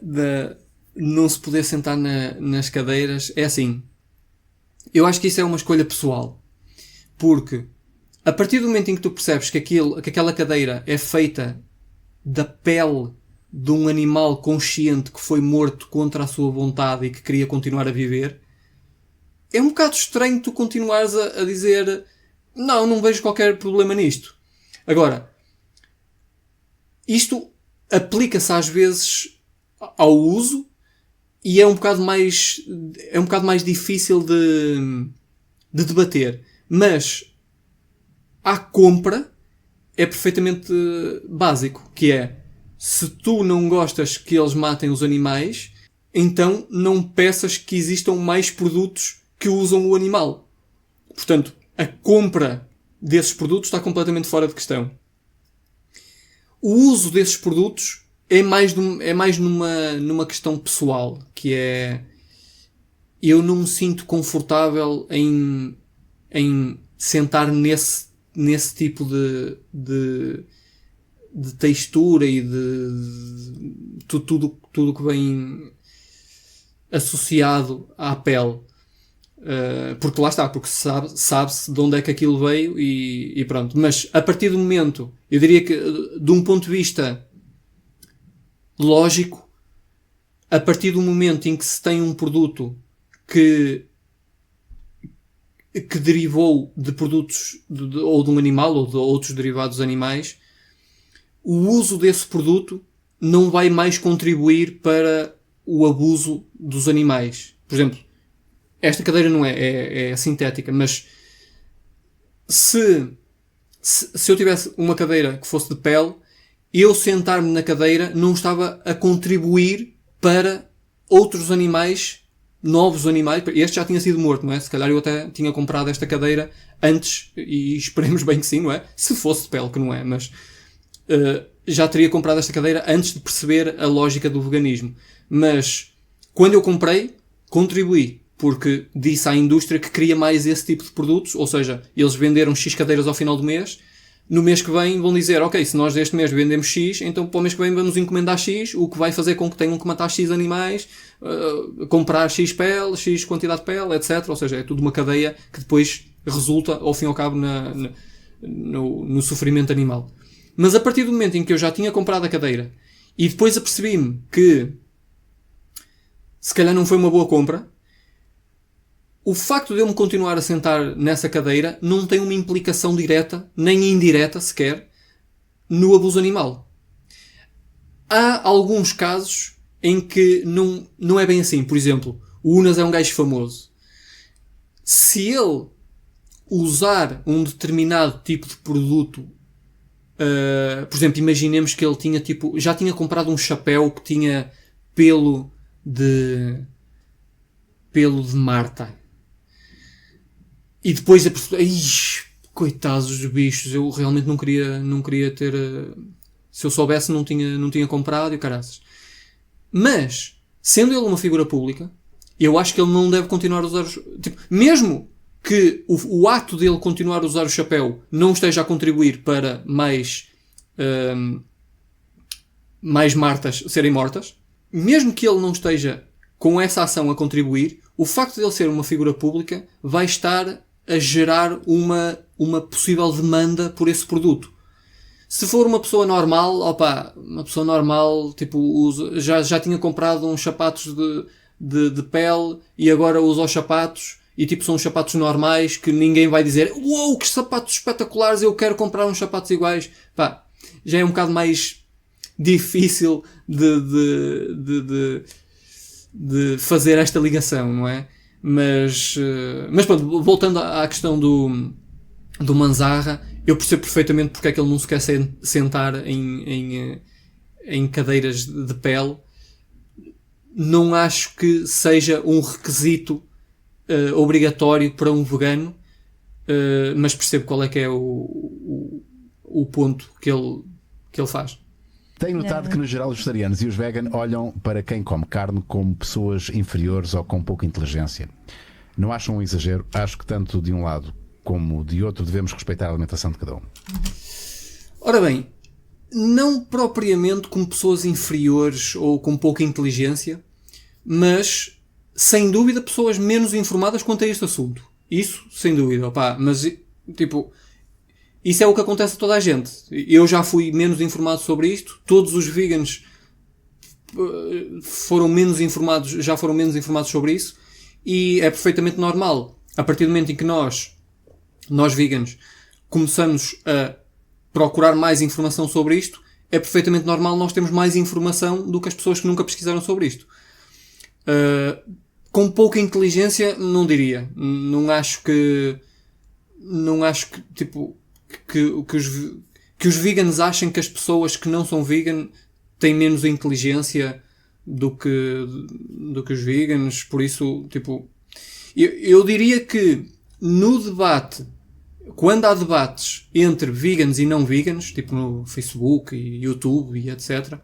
não se poder sentar nas cadeiras é assim. Eu acho que isso é uma escolha pessoal. Porque a partir do momento em que tu percebes que aquela cadeira é feita da pele de um animal consciente que foi morto contra a sua vontade e que queria continuar a viver, é um bocado estranho tu continuares a dizer não vejo qualquer problema nisto. Agora, isto aplica-se às vezes ao uso e é um bocado mais difícil de debater. Mas à compra é perfeitamente básico, que é, se tu não gostas que eles matem os animais, então não peças que existam mais produtos que usam o animal. Portanto, a compra desses produtos está completamente fora de questão. O uso desses produtos é mais numa questão pessoal, que é, eu não me sinto confortável em sentar nesse tipo de textura e de tudo que vem associado à pele. Porque lá está, porque sabe-se de onde é que aquilo veio e pronto. Mas a partir do momento, eu diria que de um ponto de vista lógico, a partir do momento em que se tem um produto que derivou de produtos ou de um animal ou de outros derivados animais, o uso desse produto não vai mais contribuir para o abuso dos animais. Por exemplo, esta cadeira não é sintética, mas se eu tivesse uma cadeira que fosse de pele, eu sentar-me na cadeira não estava a contribuir para outros animais, novos animais. Este já tinha sido morto, não é? Se calhar eu até tinha comprado esta cadeira antes, e esperemos bem que sim, não é? Se fosse de pele, que não é, mas já teria comprado esta cadeira antes de perceber a lógica do veganismo. Mas quando eu comprei, contribuí, porque disse à indústria que queria mais esse tipo de produtos, ou seja, eles venderam X cadeiras ao final do mês, no mês que vem vão dizer, ok, se nós deste mês vendemos X, então para o mês que vem vamos encomendar X, o que vai fazer com que tenham que matar X animais, comprar X pele, X quantidade de pele, etc. Ou seja, é tudo uma cadeia que depois resulta, ao fim e ao cabo, no sofrimento animal. Mas a partir do momento em que eu já tinha comprado a cadeira e depois apercebi-me que se calhar não foi uma boa compra, o facto de eu me continuar a sentar nessa cadeira não tem uma implicação direta, nem indireta sequer, no abuso animal. Há alguns casos em que não é bem assim. Por exemplo, o Unas é um gajo famoso. Se ele usar um determinado tipo de produto, por exemplo, imaginemos que ele já tinha comprado um chapéu que tinha pelo de Marta. E depois coitados dos bichos, eu realmente não queria ter... se eu soubesse não tinha comprado e caraças. Mas, sendo ele uma figura pública, eu acho que ele não deve continuar a usar mesmo que o ato dele continuar a usar o chapéu não esteja a contribuir para mais Martas serem mortas, mesmo que ele não esteja com essa ação a contribuir, o facto de ele ser uma figura pública vai estar a gerar uma possível demanda por esse produto. Se for uma pessoa normal, uma pessoa normal, já tinha comprado uns sapatos de pele e agora usa os sapatos e são uns sapatos normais que ninguém vai dizer uou, que sapatos espetaculares, eu quero comprar uns sapatos iguais. Já é um bocado mais difícil de fazer esta ligação, não é? Mas pronto, voltando à questão do Manzarra, eu percebo perfeitamente porque é que ele não se quer sentar em cadeiras de pele. Não acho que seja um requisito obrigatório para um vegano, mas percebo qual é que é o ponto que ele faz. Tenho notado que, no geral, os vegetarianos e os veganos olham para quem come carne como pessoas inferiores ou com pouca inteligência. Não acham um exagero? Acho que tanto de um lado como de outro devemos respeitar a alimentação de cada um. Ora bem, não propriamente como pessoas inferiores ou com pouca inteligência, mas, sem dúvida, pessoas menos informadas quanto a este assunto. Isso, sem dúvida. Mas, isso é o que acontece a toda a gente. Eu já fui menos informado sobre isto. Todos os veganos já foram menos informados sobre isso. E é perfeitamente normal. A partir do momento em que nós veganos, começamos a procurar mais informação sobre isto, é perfeitamente normal nós termos mais informação do que as pessoas que nunca pesquisaram sobre isto. Com pouca inteligência, não diria. Não acho que que os veganos achem que as pessoas que não são vegan têm menos inteligência do que os veganos, por isso, tipo, eu diria que no debate, quando há debates entre veganos e não veganos, tipo no Facebook e YouTube e etc.,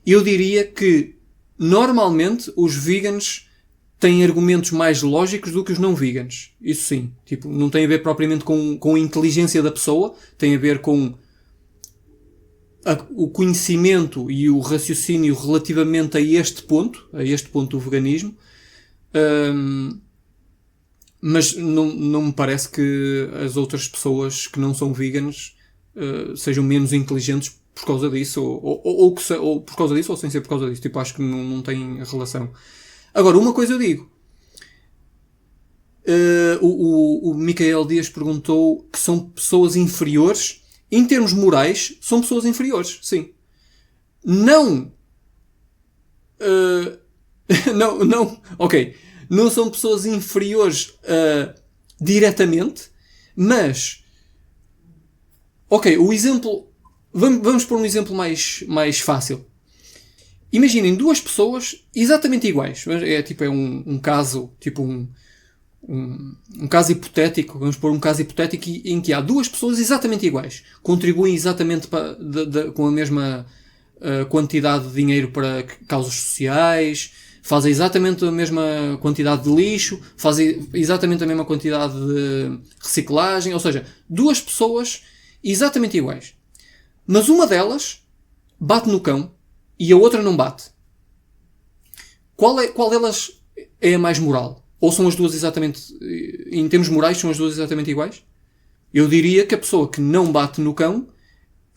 eu diria que normalmente os veganos têm argumentos mais lógicos do que os não veganos. Isso sim. Tipo, não tem a ver propriamente com a inteligência da pessoa, tem a ver com o conhecimento e o raciocínio relativamente a este ponto do veganismo. Mas não me parece que as outras pessoas que não são veganas sejam menos inteligentes por causa disso, ou por causa disso, ou sem ser por causa disso. Tipo, acho que não tem relação. Agora, uma coisa eu digo. O Micael Dias perguntou que são pessoas inferiores. Em termos morais, são pessoas inferiores, sim. Não, ok. Não são pessoas inferiores diretamente, mas, ok, o exemplo, vamos pôr um exemplo mais fácil. Imaginem duas pessoas exatamente iguais. É um caso, tipo um caso hipotético, vamos pôr um caso hipotético em que há duas pessoas exatamente iguais, contribuem exatamente com a mesma quantidade de dinheiro para causas sociais, fazem exatamente a mesma quantidade de lixo, fazem exatamente a mesma quantidade de reciclagem, ou seja, duas pessoas exatamente iguais. Mas uma delas bate no cão e a outra não bate. Qual delas é a mais moral? Ou são as duas exatamente, em termos morais, são as duas exatamente iguais? Eu diria que a pessoa que não bate no cão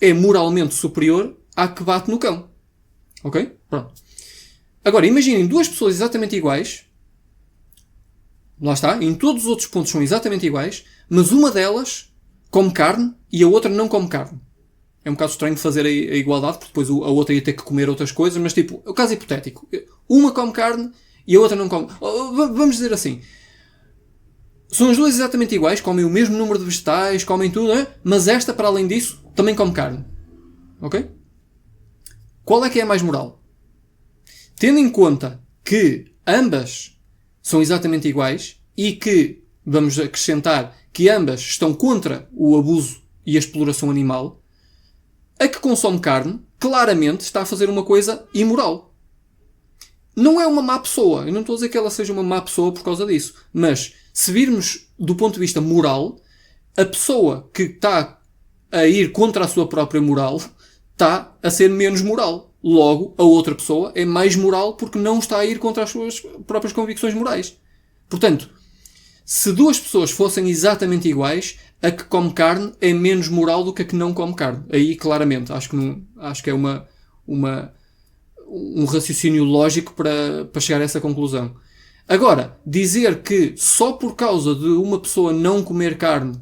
é moralmente superior à que bate no cão. Ok? Pronto. Agora, imaginem duas pessoas exatamente iguais. Lá está. Em todos os outros pontos são exatamente iguais. Mas uma delas come carne e a outra não come carne. É um bocado estranho fazer a igualdade, porque depois a outra ia ter que comer outras coisas. Mas tipo, é um caso hipotético. Uma come carne e a outra não come. Vamos dizer assim. São as duas exatamente iguais. Comem o mesmo número de vegetais. Comem tudo, não é? Mas esta, para além disso, também come carne. Ok? Qual é que é a mais moral? Tendo em conta que ambas são exatamente iguais e que, vamos acrescentar, que ambas estão contra o abuso e a exploração animal, a que consome carne, claramente está a fazer uma coisa imoral. Não é uma má pessoa. Eu não estou a dizer que ela seja uma má pessoa por causa disso. Mas, se virmos do ponto de vista moral, a pessoa que está a ir contra a sua própria moral está a ser menos moral. Logo, a outra pessoa é mais moral porque não está a ir contra as suas próprias convicções morais. Portanto, se duas pessoas fossem exatamente iguais, a que come carne é menos moral do que a que não come carne. Aí, claramente, acho que é um raciocínio lógico para chegar a essa conclusão. Agora, dizer que só por causa de uma pessoa não comer carne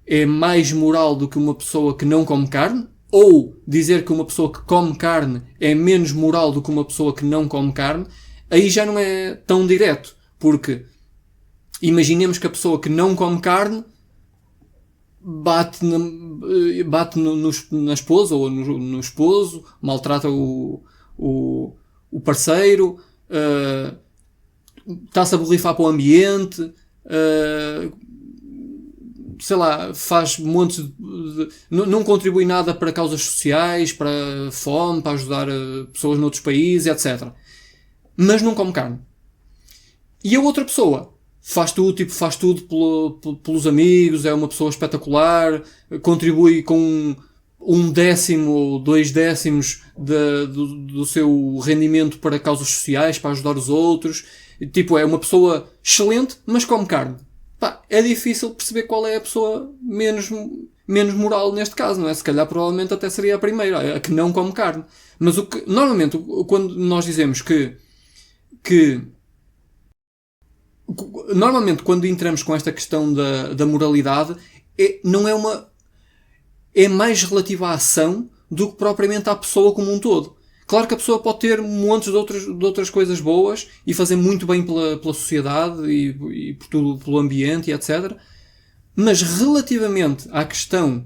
é mais moral do que uma pessoa que não come carne, ou dizer que uma pessoa que come carne é menos moral do que uma pessoa que não come carne, aí já não é tão direto. Porque imaginemos que a pessoa que não come carne bate na esposa ou no esposo, maltrata o parceiro, está-se a borrifar para o ambiente, sei lá, faz montes não contribui nada para causas sociais, para fome, para ajudar pessoas noutros países, etc. Mas não come carne. E a outra pessoa faz tudo pelos amigos, é uma pessoa espetacular, contribui com 1/10 ou 2/10 do seu rendimento para causas sociais, para ajudar os outros. Tipo, é uma pessoa excelente, mas come carne. Pá, é difícil perceber qual é a pessoa menos moral neste caso, não é? Se calhar provavelmente até seria a primeira, a que não come carne. Mas normalmente, quando nós dizemos que normalmente quando entramos com esta questão da moralidade, é mais relativa à ação do que propriamente à pessoa como um todo. Claro que a pessoa pode ter montes de outras coisas boas e fazer muito bem pela sociedade e por tudo, pelo ambiente e etc. Mas relativamente à questão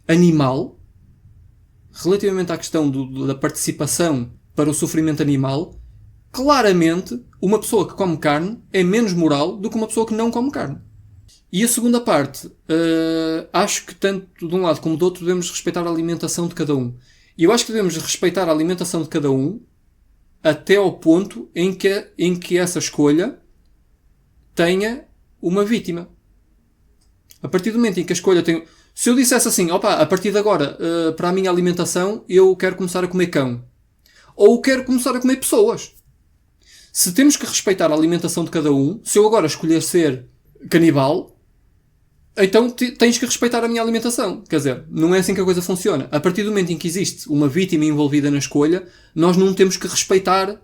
animal, relativamente à questão da participação para o sofrimento animal, claramente uma pessoa que come carne é menos moral do que uma pessoa que não come carne. E a segunda parte, acho que tanto de um lado como do outro devemos respeitar a alimentação de cada um. E eu acho que devemos respeitar a alimentação de cada um até ao ponto em que essa escolha tenha uma vítima. A partir do momento em que a escolha tem... Se eu dissesse assim, a partir de agora, para a minha alimentação, eu quero começar a comer cão. Ou quero começar a comer pessoas. Se temos que respeitar a alimentação de cada um, se eu agora escolher ser canibal, então tens que respeitar a minha alimentação. Quer dizer, não é assim que a coisa funciona. A partir do momento em que existe uma vítima envolvida na escolha, nós não temos que respeitar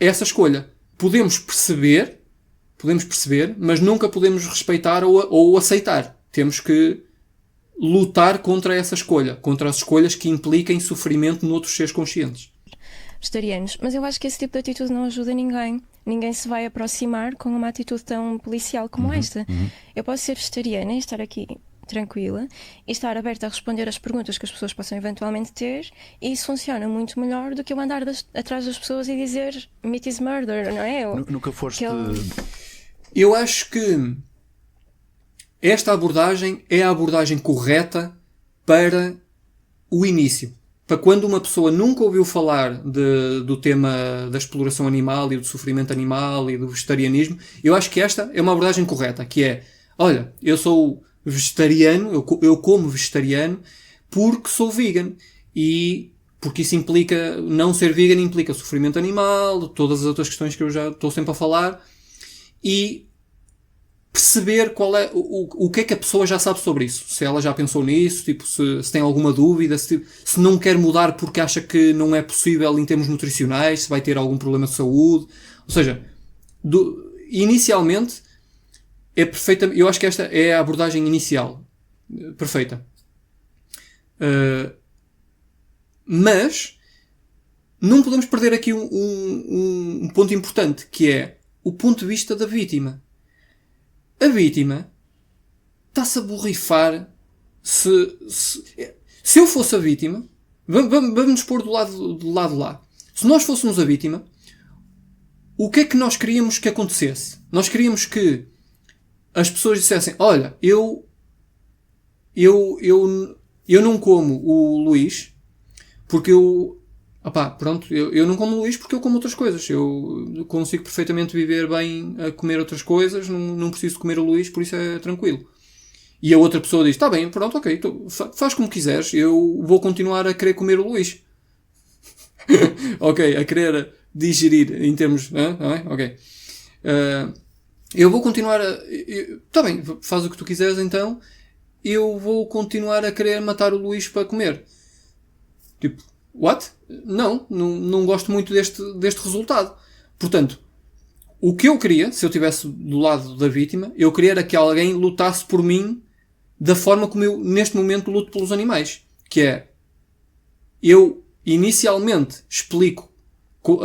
essa escolha. Podemos perceber, mas nunca podemos respeitar ou aceitar. Temos que lutar contra essa escolha, contra as escolhas que impliquem sofrimento noutros seres conscientes. Vegetarianos, mas eu acho que esse tipo de atitude não ajuda ninguém. Ninguém se vai aproximar com uma atitude tão policial como esta. Eu posso ser vegetariana e estar aqui tranquila e estar aberta a responder às perguntas que as pessoas possam eventualmente ter, e isso funciona muito melhor do que eu andar atrás das pessoas e dizer meat is murder, não é? Nunca foste... Eu acho que esta abordagem é a abordagem correta para o início. Para quando uma pessoa nunca ouviu falar do tema da exploração animal e do sofrimento animal e do vegetarianismo, eu acho que esta é uma abordagem correta, que é, olha, eu sou vegetariano, eu como vegetariano porque sou vegan. E porque isso implica, não ser vegan implica sofrimento animal, todas as outras questões que eu já estou sempre a falar, e perceber qual é o que é que a pessoa já sabe sobre isso. Se ela já pensou nisso, tipo, se tem alguma dúvida, se não quer mudar porque acha que não é possível em termos nutricionais, se vai ter algum problema de saúde. Ou seja, inicialmente é perfeita. Eu acho que esta é a abordagem inicial. Perfeita. Mas não podemos perder aqui um ponto importante, que é o ponto de vista da vítima. A vítima está-se a borrifar. Se eu fosse a vítima, vamos nos pôr do lado lá. Se nós fôssemos a vítima, o que é que nós queríamos que acontecesse? Nós queríamos que as pessoas dissessem, olha, eu não como o Luís porque eu não como o Luís porque eu como outras coisas. Eu consigo perfeitamente viver bem a comer outras coisas, não preciso comer o Luís, por isso é tranquilo. E a outra pessoa diz, está bem, pronto, ok, faz como quiseres, eu vou continuar a querer comer o Luís. Ok, a querer digerir em termos... ok. Eu vou continuar a... Está bem, faz o que tu quiseres então, eu vou continuar a querer matar o Luís para comer. Tipo, what? Não gosto muito deste resultado. Portanto, o que eu queria, se eu estivesse do lado da vítima, eu queria era que alguém lutasse por mim da forma como eu, neste momento, luto pelos animais. Que é, eu inicialmente explico,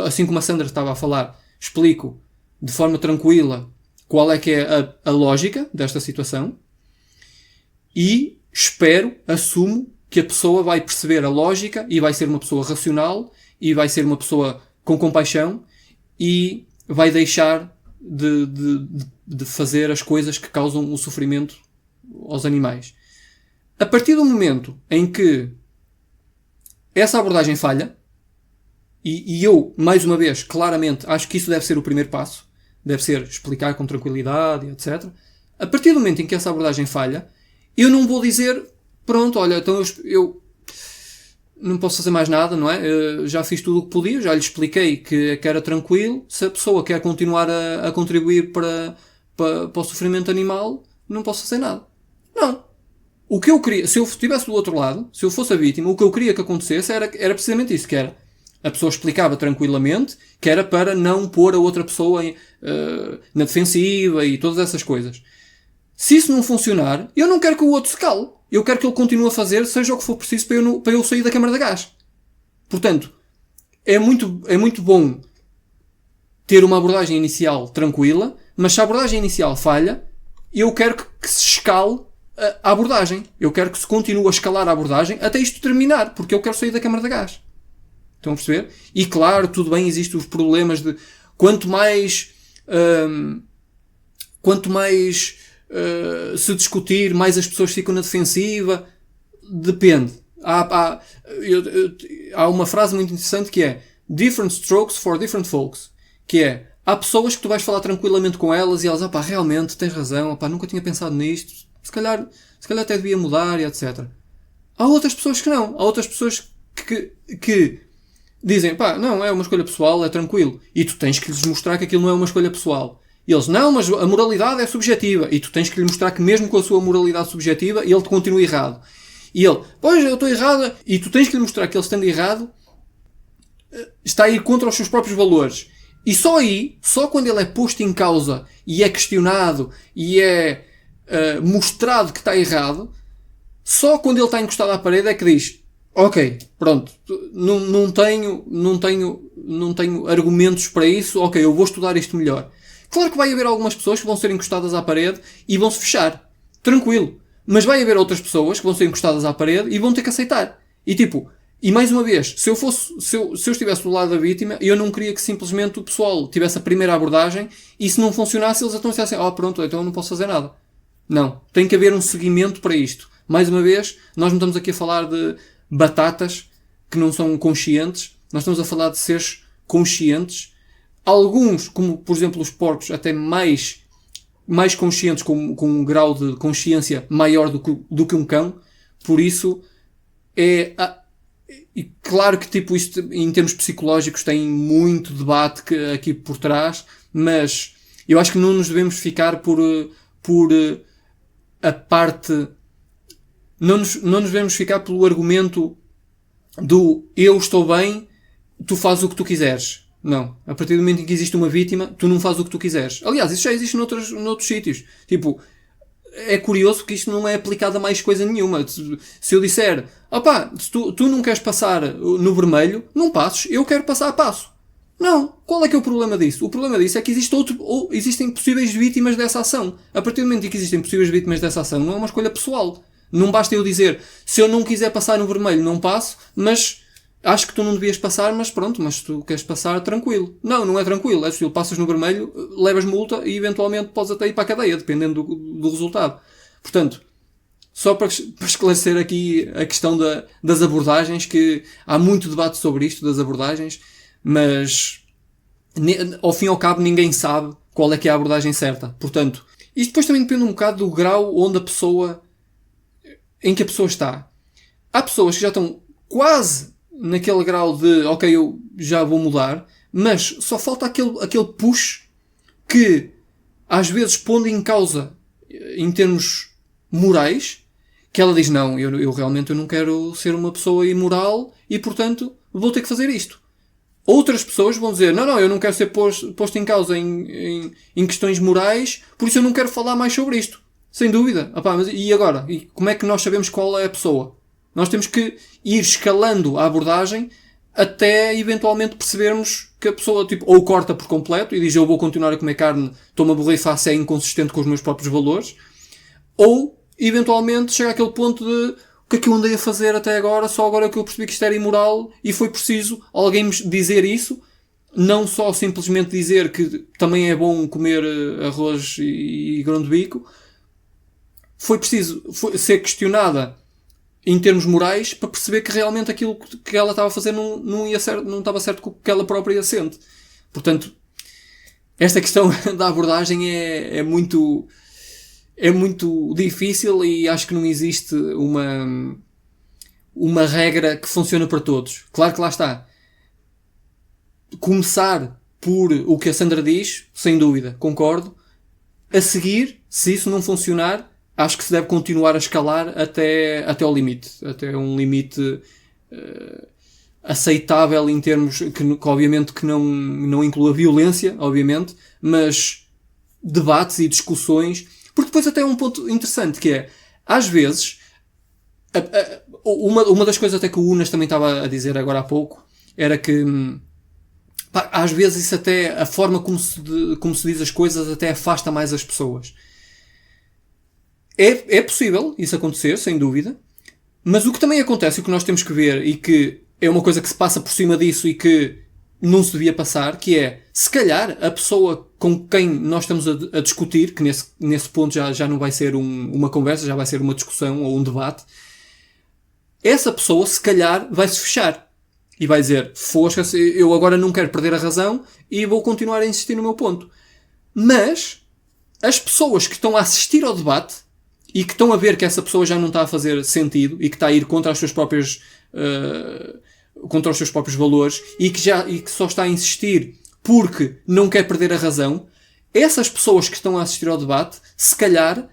assim como a Sandra estava a falar, explico de forma tranquila qual é que é a lógica desta situação e assumo que a pessoa vai perceber a lógica e vai ser uma pessoa racional e vai ser uma pessoa com compaixão e vai deixar de fazer as coisas que causam o sofrimento aos animais. A partir do momento em que essa abordagem falha, e eu, mais uma vez, claramente, acho que isso deve ser o primeiro passo, deve ser explicar com tranquilidade, etc. A partir do momento em que essa abordagem falha, eu não vou dizer, pronto, olha, então eu não posso fazer mais nada, não é? Eu já fiz tudo o que podia, já lhe expliquei que era tranquilo. Se a pessoa quer continuar a contribuir para o sofrimento animal, não posso fazer nada. Não. O que eu queria, se eu estivesse do outro lado, se eu fosse a vítima, o que eu queria que acontecesse era precisamente isso, que era, a pessoa explicava tranquilamente, que era para não pôr a outra pessoa na defensiva e todas essas coisas. Se isso não funcionar, eu não quero que o outro se cale. Eu quero que ele continue a fazer, seja o que for preciso, para eu sair da câmara de gás. Portanto, é muito bom ter uma abordagem inicial tranquila, mas se a abordagem inicial falha, eu quero que se escale a abordagem. Eu quero que se continue a escalar a abordagem até isto terminar, porque eu quero sair da câmara de gás. Estão a perceber? E claro, tudo bem, existem os problemas de quanto mais se discutir, mais as pessoas ficam na defensiva. Depende. Há uma frase muito interessante que é different strokes for different folks. Que é, há pessoas que tu vais falar tranquilamente com elas e elas, realmente, tens razão, nunca tinha pensado nisto, se calhar até devia mudar e etc. Há outras pessoas que não. Há outras pessoas que dizem, não, é uma escolha pessoal, é tranquilo. E tu tens que lhes mostrar que aquilo não é uma escolha pessoal. E eles, não, mas a moralidade é subjetiva. E tu tens que lhe mostrar que mesmo com a sua moralidade subjetiva, ele te continua errado. E ele, pois, eu estou errado. E tu tens que lhe mostrar que ele estando errado, está a ir contra os seus próprios valores. E só aí, só quando ele é posto em causa e é questionado e é mostrado que está errado, só quando ele está encostado à parede é que diz, ok, pronto, não tenho argumentos para isso, ok, eu vou estudar isto melhor. Claro que vai haver algumas pessoas que vão ser encostadas à parede e vão se fechar. Tranquilo. Mas vai haver outras pessoas que vão ser encostadas à parede e vão ter que aceitar. E mais uma vez, se eu estivesse do lado da vítima, eu não queria que simplesmente o pessoal tivesse a primeira abordagem e se não funcionasse eles então dissessem, pronto, então eu não posso fazer nada. Não. Tem que haver um seguimento para isto. Mais uma vez, nós não estamos aqui a falar de batatas que não são conscientes. Nós estamos a falar de seres conscientes. Alguns, como por exemplo os porcos, até mais conscientes, com um grau de consciência maior do que um cão. Por isso, e claro que isto em termos psicológicos tem muito debate aqui por trás, mas eu acho que não nos devemos ficar por a parte... Não nos devemos ficar pelo argumento do eu estou bem, tu fazes o que tu quiseres. Não. A partir do momento em que existe uma vítima, tu não fazes o que tu quiseres. Aliás, isso já existe noutros sítios. É curioso que isto não é aplicado a mais coisa nenhuma. Se eu disser, se tu não queres passar no vermelho, não passes, eu quero passar a passo. Não. Qual é que é o problema disso? O problema disso é que existem possíveis vítimas dessa ação. A partir do momento em que existem possíveis vítimas dessa ação, não é uma escolha pessoal. Não basta eu dizer, se eu não quiser passar no vermelho, não passo, mas acho que tu não devias passar, mas pronto, mas se tu queres passar, tranquilo. Não é tranquilo. É se passas no vermelho, levas multa e eventualmente podes até ir para a cadeia, dependendo do resultado. Portanto, só para esclarecer aqui a questão das abordagens, que há muito debate sobre isto, das abordagens, mas ao fim e ao cabo ninguém sabe qual é que é a abordagem certa. Portanto, isto depois também depende um bocado do grau em que a pessoa está. Há pessoas que já estão quase naquele grau de, ok, eu já vou mudar, mas só falta aquele push que, às vezes, pondo em causa, em termos morais, que ela diz, não, eu realmente não quero ser uma pessoa imoral e, portanto, vou ter que fazer isto. Outras pessoas vão dizer, não, eu não quero ser posto em causa em questões morais, por isso eu não quero falar mais sobre isto. Sem dúvida. Mas e agora? E como é que nós sabemos qual é a pessoa? Nós temos que ir escalando a abordagem até eventualmente percebermos que a pessoa ou corta por completo e diz eu vou continuar a comer carne, estou-me a borrifar se é inconsistente com os meus próprios valores, ou eventualmente chega àquele ponto de o que é que eu andei a fazer até agora, só agora que eu percebi que isto era imoral e foi preciso alguém me dizer isso, não só simplesmente dizer que também é bom comer arroz e grão de bico. Foi preciso ser questionada em termos morais para perceber que realmente aquilo que ela estava a fazer não estava certo com o que ela própria sente. Portanto, esta questão da abordagem é muito difícil e acho que não existe uma regra que funcione para todos. Claro que lá está. Começar por o que a Sandra diz, sem dúvida, concordo. A seguir, se isso não funcionar, acho que se deve continuar a escalar até ao limite. Até um limite aceitável em termos que obviamente que não inclua violência, obviamente, mas debates e discussões. Porque depois até um ponto interessante que é, às vezes, uma das coisas até que o Unas também estava a dizer agora há pouco, era que às vezes isso até, a forma como se diz as coisas até afasta mais as pessoas. É possível isso acontecer, sem dúvida, mas o que também acontece, o que nós temos que ver, e que é uma coisa que se passa por cima disso e que não se devia passar, que é, se calhar, a pessoa com quem nós estamos a discutir, que nesse ponto já não vai ser uma conversa, já vai ser uma discussão ou um debate, essa pessoa, se calhar, vai se fechar e vai dizer, fosca-se, eu agora não quero perder a razão e vou continuar a insistir no meu ponto. Mas as pessoas que estão a assistir ao debate e que estão a ver que essa pessoa já não está a fazer sentido e que está a ir contra as suas próprias contra os seus próprios valores e que só está a insistir porque não quer perder a razão, essas pessoas que estão a assistir ao debate, se calhar,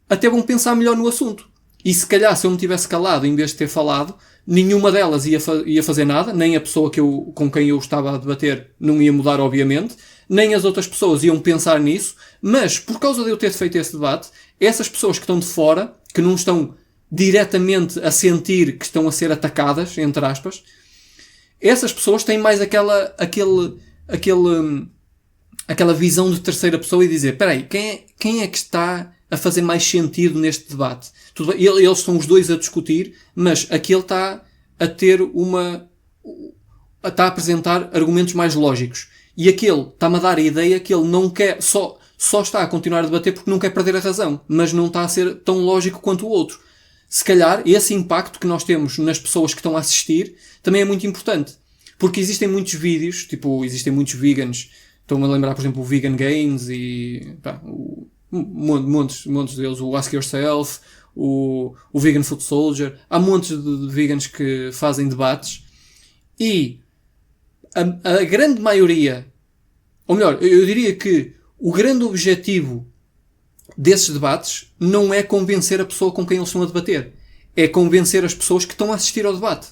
até vão pensar melhor no assunto. E se calhar, se eu me tivesse calado em vez de ter falado, nenhuma delas ia fazer nada, nem a pessoa com quem eu estava a debater não ia mudar, obviamente, nem as outras pessoas iam pensar nisso, mas por causa de eu ter feito esse debate, essas pessoas que estão de fora, que não estão diretamente a sentir que estão a ser atacadas, entre aspas, essas pessoas têm mais aquela visão de terceira pessoa e dizer, espera aí, quem é que está a fazer mais sentido neste debate? Tudo bem, eles são os dois a discutir, mas aquele está a ter está a apresentar argumentos mais lógicos. E aquele está-me a dar a ideia que ele não quer, só está a continuar a debater porque não quer perder a razão, mas não está a ser tão lógico quanto o outro. Se calhar, esse impacto que nós temos nas pessoas que estão a assistir também é muito importante. Porque existem muitos vídeos, existem muitos vegans. Estou-me a lembrar, por exemplo, o Vegan Gains e montes deles. O Ask Yourself, o Vegan Food Soldier. Há montes de vegans que fazem debates. E a grande maioria, ou melhor, eu diria que o grande objetivo desses debates não é convencer a pessoa com quem eles estão a debater. É convencer as pessoas que estão a assistir ao debate.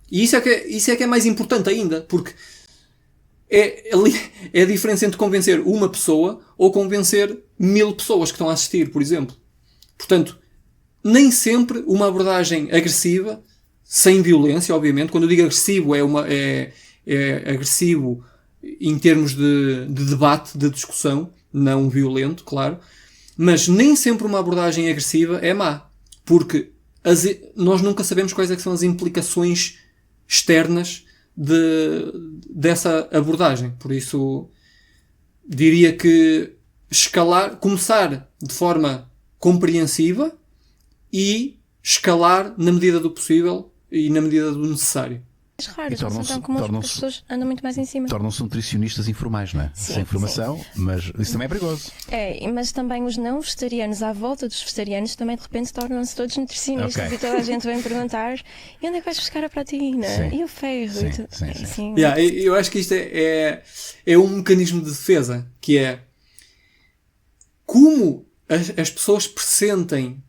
E isso é que é mais importante ainda, porque é a diferença entre convencer uma pessoa ou convencer 1000 pessoas que estão a assistir, por exemplo. Portanto, nem sempre uma abordagem agressiva, sem violência, obviamente. Quando eu digo agressivo, é agressivo em termos de debate, de discussão, não violento, claro. Mas nem sempre uma abordagem agressiva é má. Porque nós nunca sabemos quais é que são as implicações externas dessa abordagem. Por isso, diria que começar de forma compreensiva e escalar na medida do possível e na medida do necessário. Raros, não são tão comuns, as pessoas andam muito mais em cima. Tornam-se nutricionistas informais, não é? Sim, sem informação, sim. Mas isso também é perigoso. Mas também os não vegetarianos à volta dos vegetarianos também de repente tornam-se todos nutricionistas. Okay. E toda a gente vem perguntar e onde é que vais buscar a proteína? Sim. E o ferro? Sim. Eu acho que isto é um mecanismo de defesa, que é como as pessoas pressentem,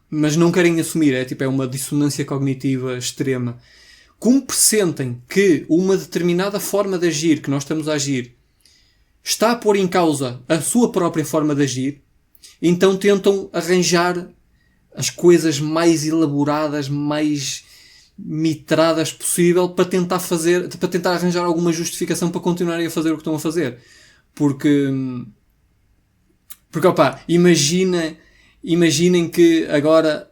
mas não querem assumir, é uma dissonância cognitiva extrema. Como pressentem que uma determinada forma de agir que nós estamos a agir está a pôr em causa a sua própria forma de agir, então tentam arranjar as coisas mais elaboradas, mais mitradas possível para tentar arranjar alguma justificação para continuarem a fazer o que estão a fazer. Porque imaginem que agora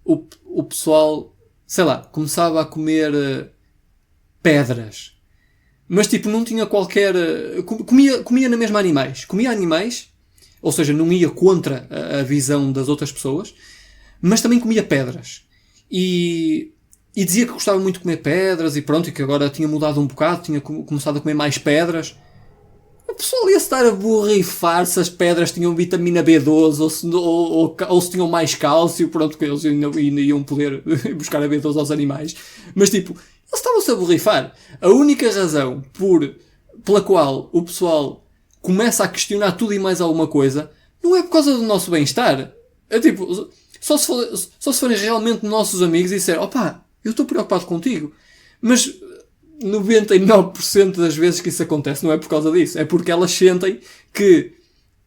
o pessoal, sei lá, começava a comer pedras. Mas não tinha qualquer... Comia na mesma animais. Comia animais, ou seja, não ia contra a visão das outras pessoas, mas também comia pedras. E dizia que gostava muito de comer pedras e pronto, e que agora tinha mudado um bocado, tinha começado a comer mais pedras. O pessoal ia estar a borrifar se as pedras tinham vitamina B12 ou se tinham mais cálcio, pronto, que eles ainda iam poder buscar a B12 aos animais. Mas eles estavam-se a borrifar. A única razão pela qual o pessoal começa a questionar tudo e mais alguma coisa não é por causa do nosso bem-estar. É só se forem realmente nossos amigos e disserem, eu estou preocupado contigo. Mas 99% das vezes que isso acontece não é por causa disso. É porque elas sentem que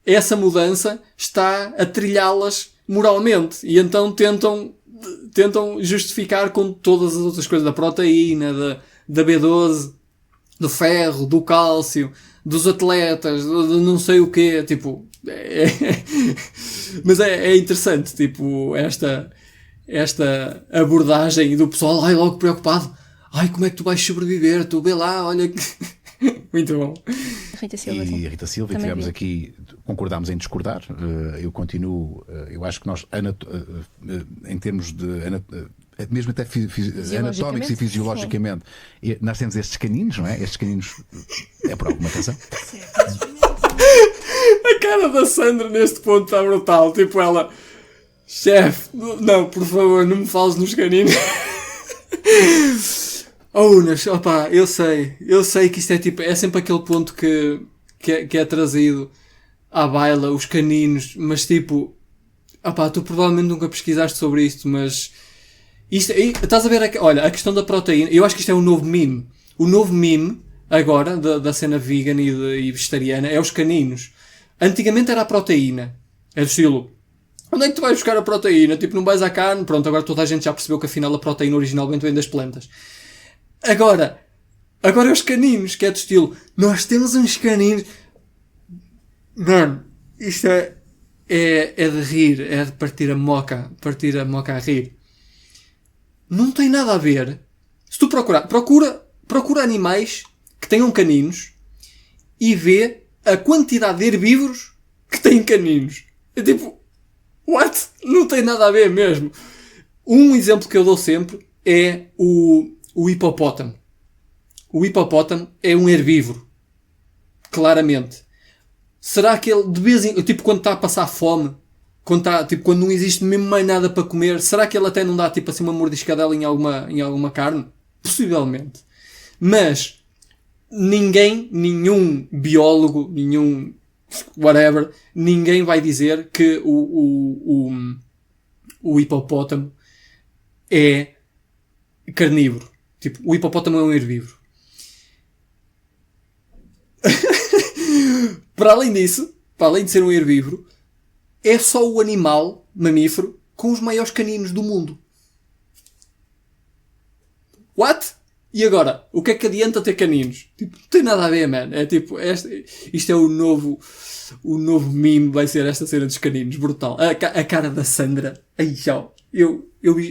essa mudança está a trilhá-las moralmente. E então tentam justificar com todas as outras coisas, da proteína, da B12, do ferro, do cálcio, dos atletas, de não sei o quê. Mas é interessante, tipo, esta abordagem do pessoal, logo preocupado. Como é que tu vais sobreviver? Tu vê lá, olha que... Muito bom. Rita Silva, E a Rita Silva, tivemos aqui, concordámos em discordar. Eu continuo, eu acho que nós, em termos de... mesmo até anatómicos e fisiologicamente, nós temos estes caninos, não é? Estes caninos é por alguma razão. A cara da Sandra neste ponto está brutal. Tipo, ela... Chefe, não, por favor, não me fales nos caninos. Unas, eu sei que isto é tipo, é sempre aquele ponto que é trazido à baila, os caninos, mas tipo, tu provavelmente nunca pesquisaste sobre isto, mas isto, estás a ver, olha, a questão da proteína, eu acho que isto é um novo meme. O novo meme, agora, da cena vegan e vegetariana, é os caninos. Antigamente era a proteína, é do estilo, onde é que tu vais buscar a proteína? Tipo, não vais à carne, pronto, agora toda a gente já percebeu que afinal a proteína originalmente vem das plantas. Agora é os caninos, que é do estilo, nós temos uns caninos. Mano, isto é de rir, é de partir a moca a rir. Não tem nada a ver. Se tu procura animais que tenham caninos e vê a quantidade de herbívoros que têm caninos. É tipo, what? Não tem nada a ver mesmo. Um exemplo que eu dou sempre é o hipopótamo. O hipopótamo é um herbívoro. Claramente. Será que ele, de vez em tipo, quando está a passar fome, quando não existe mesmo mais nada para comer, será que ele até não dá, tipo assim, uma mordiscadela em alguma carne? Possivelmente. Mas, nenhum biólogo, nenhum whatever, ninguém vai dizer que o hipopótamo é carnívoro. Tipo, o hipopótamo é um herbívoro. Para além disso, para além de ser um herbívoro, é só o animal mamífero com os maiores caninos do mundo. What? E agora? O que é que adianta ter caninos? Tipo, não tem nada a ver, man. É tipo, isto é o novo meme, vai ser esta cena dos caninos. Brutal. A cara da Sandra. Ai, tchau. Eu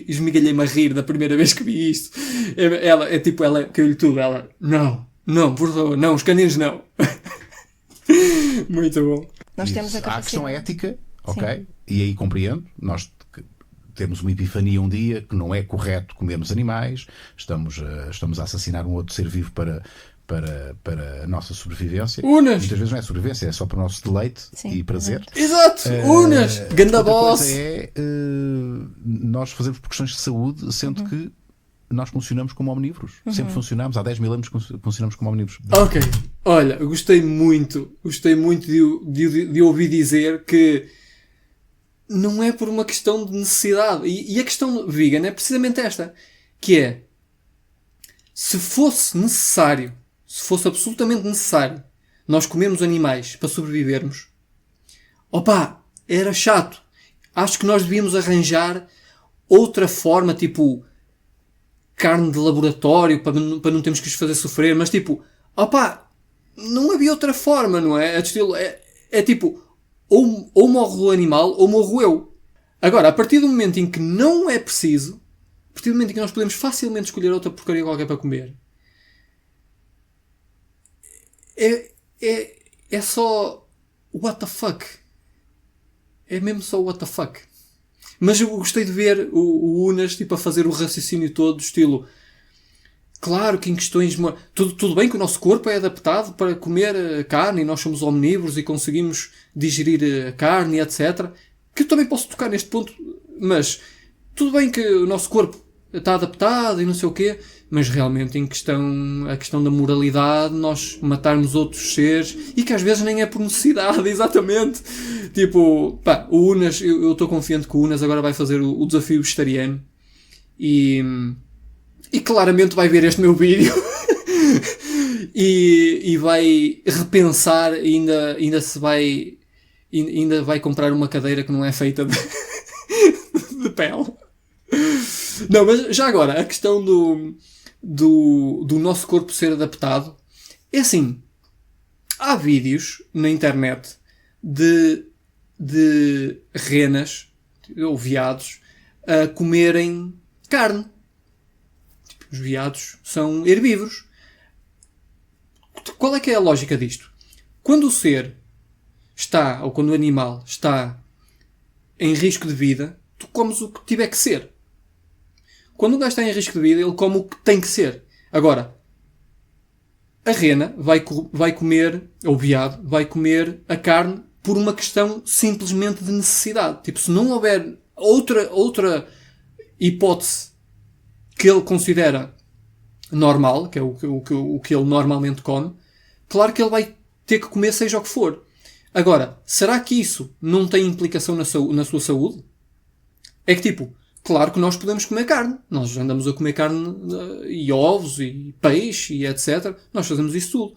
esmigalhei-me a rir da primeira vez que vi isto. Ela caiu-lhe tudo. Ela, não, por favor, não, os caninos não. Muito bom. Nós temos Há a questão ética, ok? Sim. E aí compreendo. Nós temos uma epifania um dia que não é correto comermos animais. Estamos a assassinar um outro ser vivo para a nossa sobrevivência. Unas. Muitas vezes não é sobrevivência, é só para o nosso deleite e prazer. Exato! Unas! Ganda boss! Outra coisa é nós fazemos por questões de saúde, sendo que nós funcionamos como omnívoros. Sempre funcionamos, há 10 mil anos funcionamos como omnívoros. Ok. Olha, gostei muito de ouvir dizer que não é por uma questão de necessidade. E a questão vegan é precisamente esta, que é, se fosse necessário, se fosse absolutamente necessário nós comermos animais para sobrevivermos, era chato. Acho que nós devíamos arranjar outra forma, tipo carne de laboratório, para não termos que os fazer sofrer, mas tipo, não havia outra forma, não é? É tipo, ou morre o animal, ou morro eu. Agora, a partir do momento em que não é preciso, a partir do momento em que nós podemos facilmente escolher outra porcaria qualquer para comer, é só what the fuck. É mesmo só what the fuck. Mas eu gostei de ver o Unas tipo, a fazer o raciocínio todo do estilo. Claro que em questões... Tudo bem que o nosso corpo é adaptado para comer carne e nós somos omnívoros e conseguimos digerir carne, etc. Que eu também posso tocar neste ponto, mas tudo bem que o nosso corpo está adaptado e não sei o quê, mas realmente a questão da moralidade, nós matarmos outros seres, e que às vezes nem é por necessidade, exatamente. Tipo, o Unas, eu estou confiante que o Unas agora vai fazer o desafio vegetariano e claramente vai ver este meu vídeo e vai repensar, ainda vai comprar uma cadeira que não é feita de pele. Não, mas já agora, a questão do nosso corpo ser adaptado, é assim, há vídeos na internet de renas ou veados a comerem carne. Tipo, os veados são herbívoros. Qual é que é a lógica disto? Quando o ser está, ou quando o animal está em risco de vida, tu comes o que tiver que ser. Quando o gajo está em risco de vida, ele come o que tem que ser. Agora, a rena vai comer, ou o veado, vai comer a carne por uma questão simplesmente de necessidade. Tipo, se não houver outra hipótese que ele considera normal, que é o que ele normalmente come, claro que ele vai ter que comer seja o que for. Agora, será que isso não tem implicação na sua saúde? É que tipo, claro que nós podemos comer carne. Nós andamos a comer carne e ovos e peixe e etc. Nós fazemos isso tudo.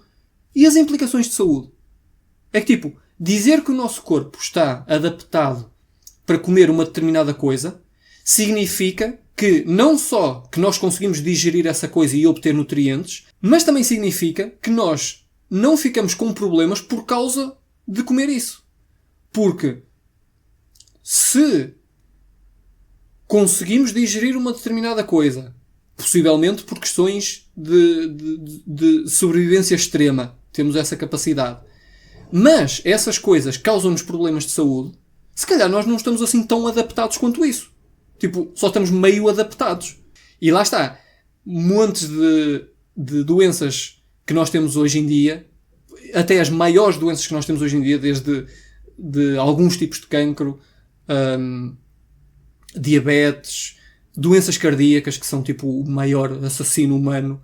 E as implicações de saúde? É que tipo, dizer que o nosso corpo está adaptado para comer uma determinada coisa significa que não só que nós conseguimos digerir essa coisa e obter nutrientes, mas também significa que nós não ficamos com problemas por causa de comer isso. Porque se conseguimos digerir uma determinada coisa, possivelmente por questões de sobrevivência extrema, temos essa capacidade, mas essas coisas causam-nos problemas de saúde, se calhar nós não estamos assim tão adaptados quanto isso. Tipo, só estamos meio adaptados. E lá está. Montes de doenças que nós temos hoje em dia, até as maiores doenças que nós temos hoje em dia, desde de alguns tipos de cancro, diabetes, doenças cardíacas, que são tipo o maior assassino humano,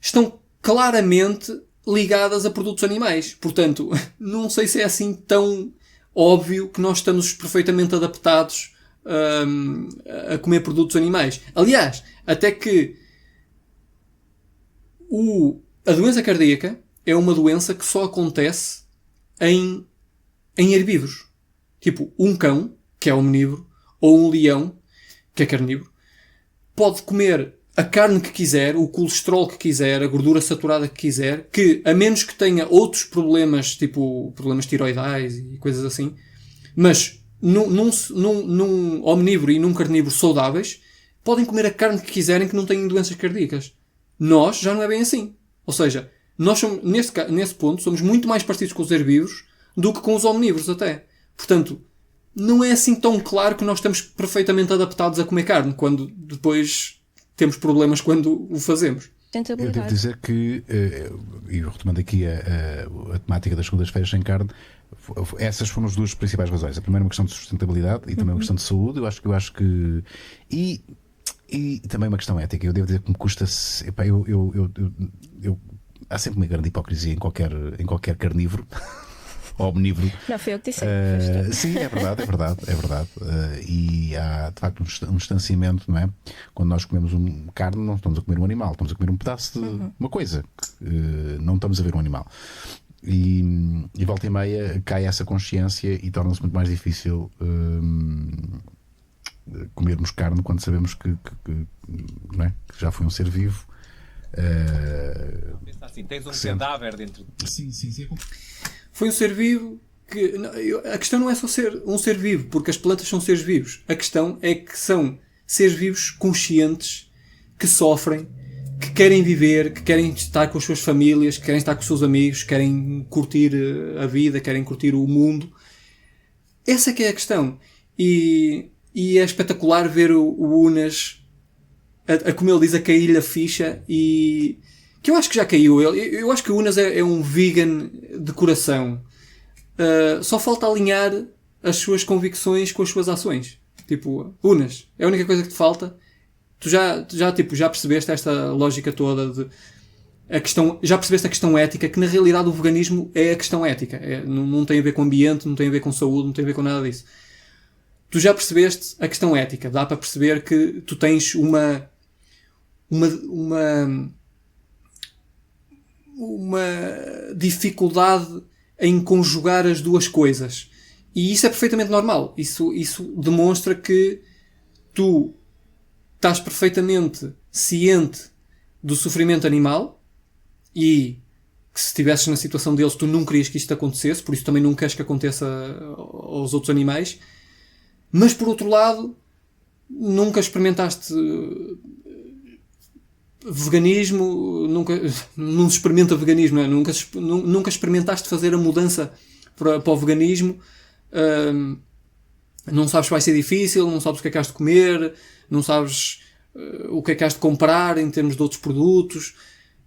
estão claramente ligadas a produtos animais. Portanto, não sei se é assim tão óbvio que nós estamos perfeitamente adaptados a comer produtos animais. Aliás, até que a doença cardíaca é uma doença que só acontece em herbívoros. Tipo, um cão, que é omnívoro, ou um leão, que é carnívoro, pode comer a carne que quiser, o colesterol que quiser, a gordura saturada que quiser, que a menos que tenha outros problemas, tipo problemas tiroidais e coisas assim, mas num omnívoro e num carnívoro saudáveis, podem comer a carne que quiserem que não tenham doenças cardíacas. Nós já não é bem assim. Ou seja, nós somos, nesse ponto somos muito mais parecidos com os herbívoros do que com os omnívoros até. Portanto, não é assim tão claro que nós estamos perfeitamente adaptados a comer carne, quando depois temos problemas quando o fazemos. Eu devo dizer que, e retomando aqui a temática das segundas-feiras sem carne, essas foram as duas principais razões. A primeira é uma questão de sustentabilidade e também uma questão de saúde. Eu acho que e também uma questão ética. Eu devo dizer que me custa. Epá, há sempre uma grande hipocrisia em qualquer carnívoro. Omnívoro. Não, foi eu que disse. Sim, é verdade. E há de facto um distanciamento, não é? Quando nós comemos carne, não estamos a comer um animal, estamos a comer um pedaço de uma coisa. Não estamos a ver um animal. E volta e meia cai essa consciência e torna-se muito mais difícil comermos carne quando sabemos que não é? Que já foi um ser vivo. Assim, tens um cadáver dentro de ti. Sim. Foi um ser vivo que... A questão não é só ser um ser vivo, porque as plantas são seres vivos. A questão é que são seres vivos conscientes, que sofrem, que querem viver, que querem estar com as suas famílias, que querem estar com os seus amigos, que querem curtir a vida, querem curtir o mundo. Essa é que é a questão. E é espetacular ver o Unas, como ele diz, a cair-lhe a ficha, e que eu acho que já caiu. Eu acho que o Unas é um vegan de coração. Só falta alinhar as suas convicções com as suas ações. Tipo, Unas, é a única coisa que te falta. Tu já percebeste esta lógica toda de já percebeste a questão ética, que na realidade o veganismo é a questão ética. Não tem a ver com ambiente, não tem a ver com saúde, não tem a ver com nada disso. Tu já percebeste a questão ética. Dá para perceber que tu tens uma dificuldade em conjugar as duas coisas. E isso é perfeitamente normal. Isso demonstra que tu estás perfeitamente ciente do sofrimento animal e que se estivesses na situação deles tu não querias que isto acontecesse, por isso também não queres que aconteça aos outros animais. Mas por outro lado, nunca experimentaste veganismo, não se experimenta veganismo, não é? Nunca experimentaste fazer a mudança para o veganismo, não sabes que vai ser difícil, não sabes o que é que has de comer, não sabes o que é que has de comprar em termos de outros produtos.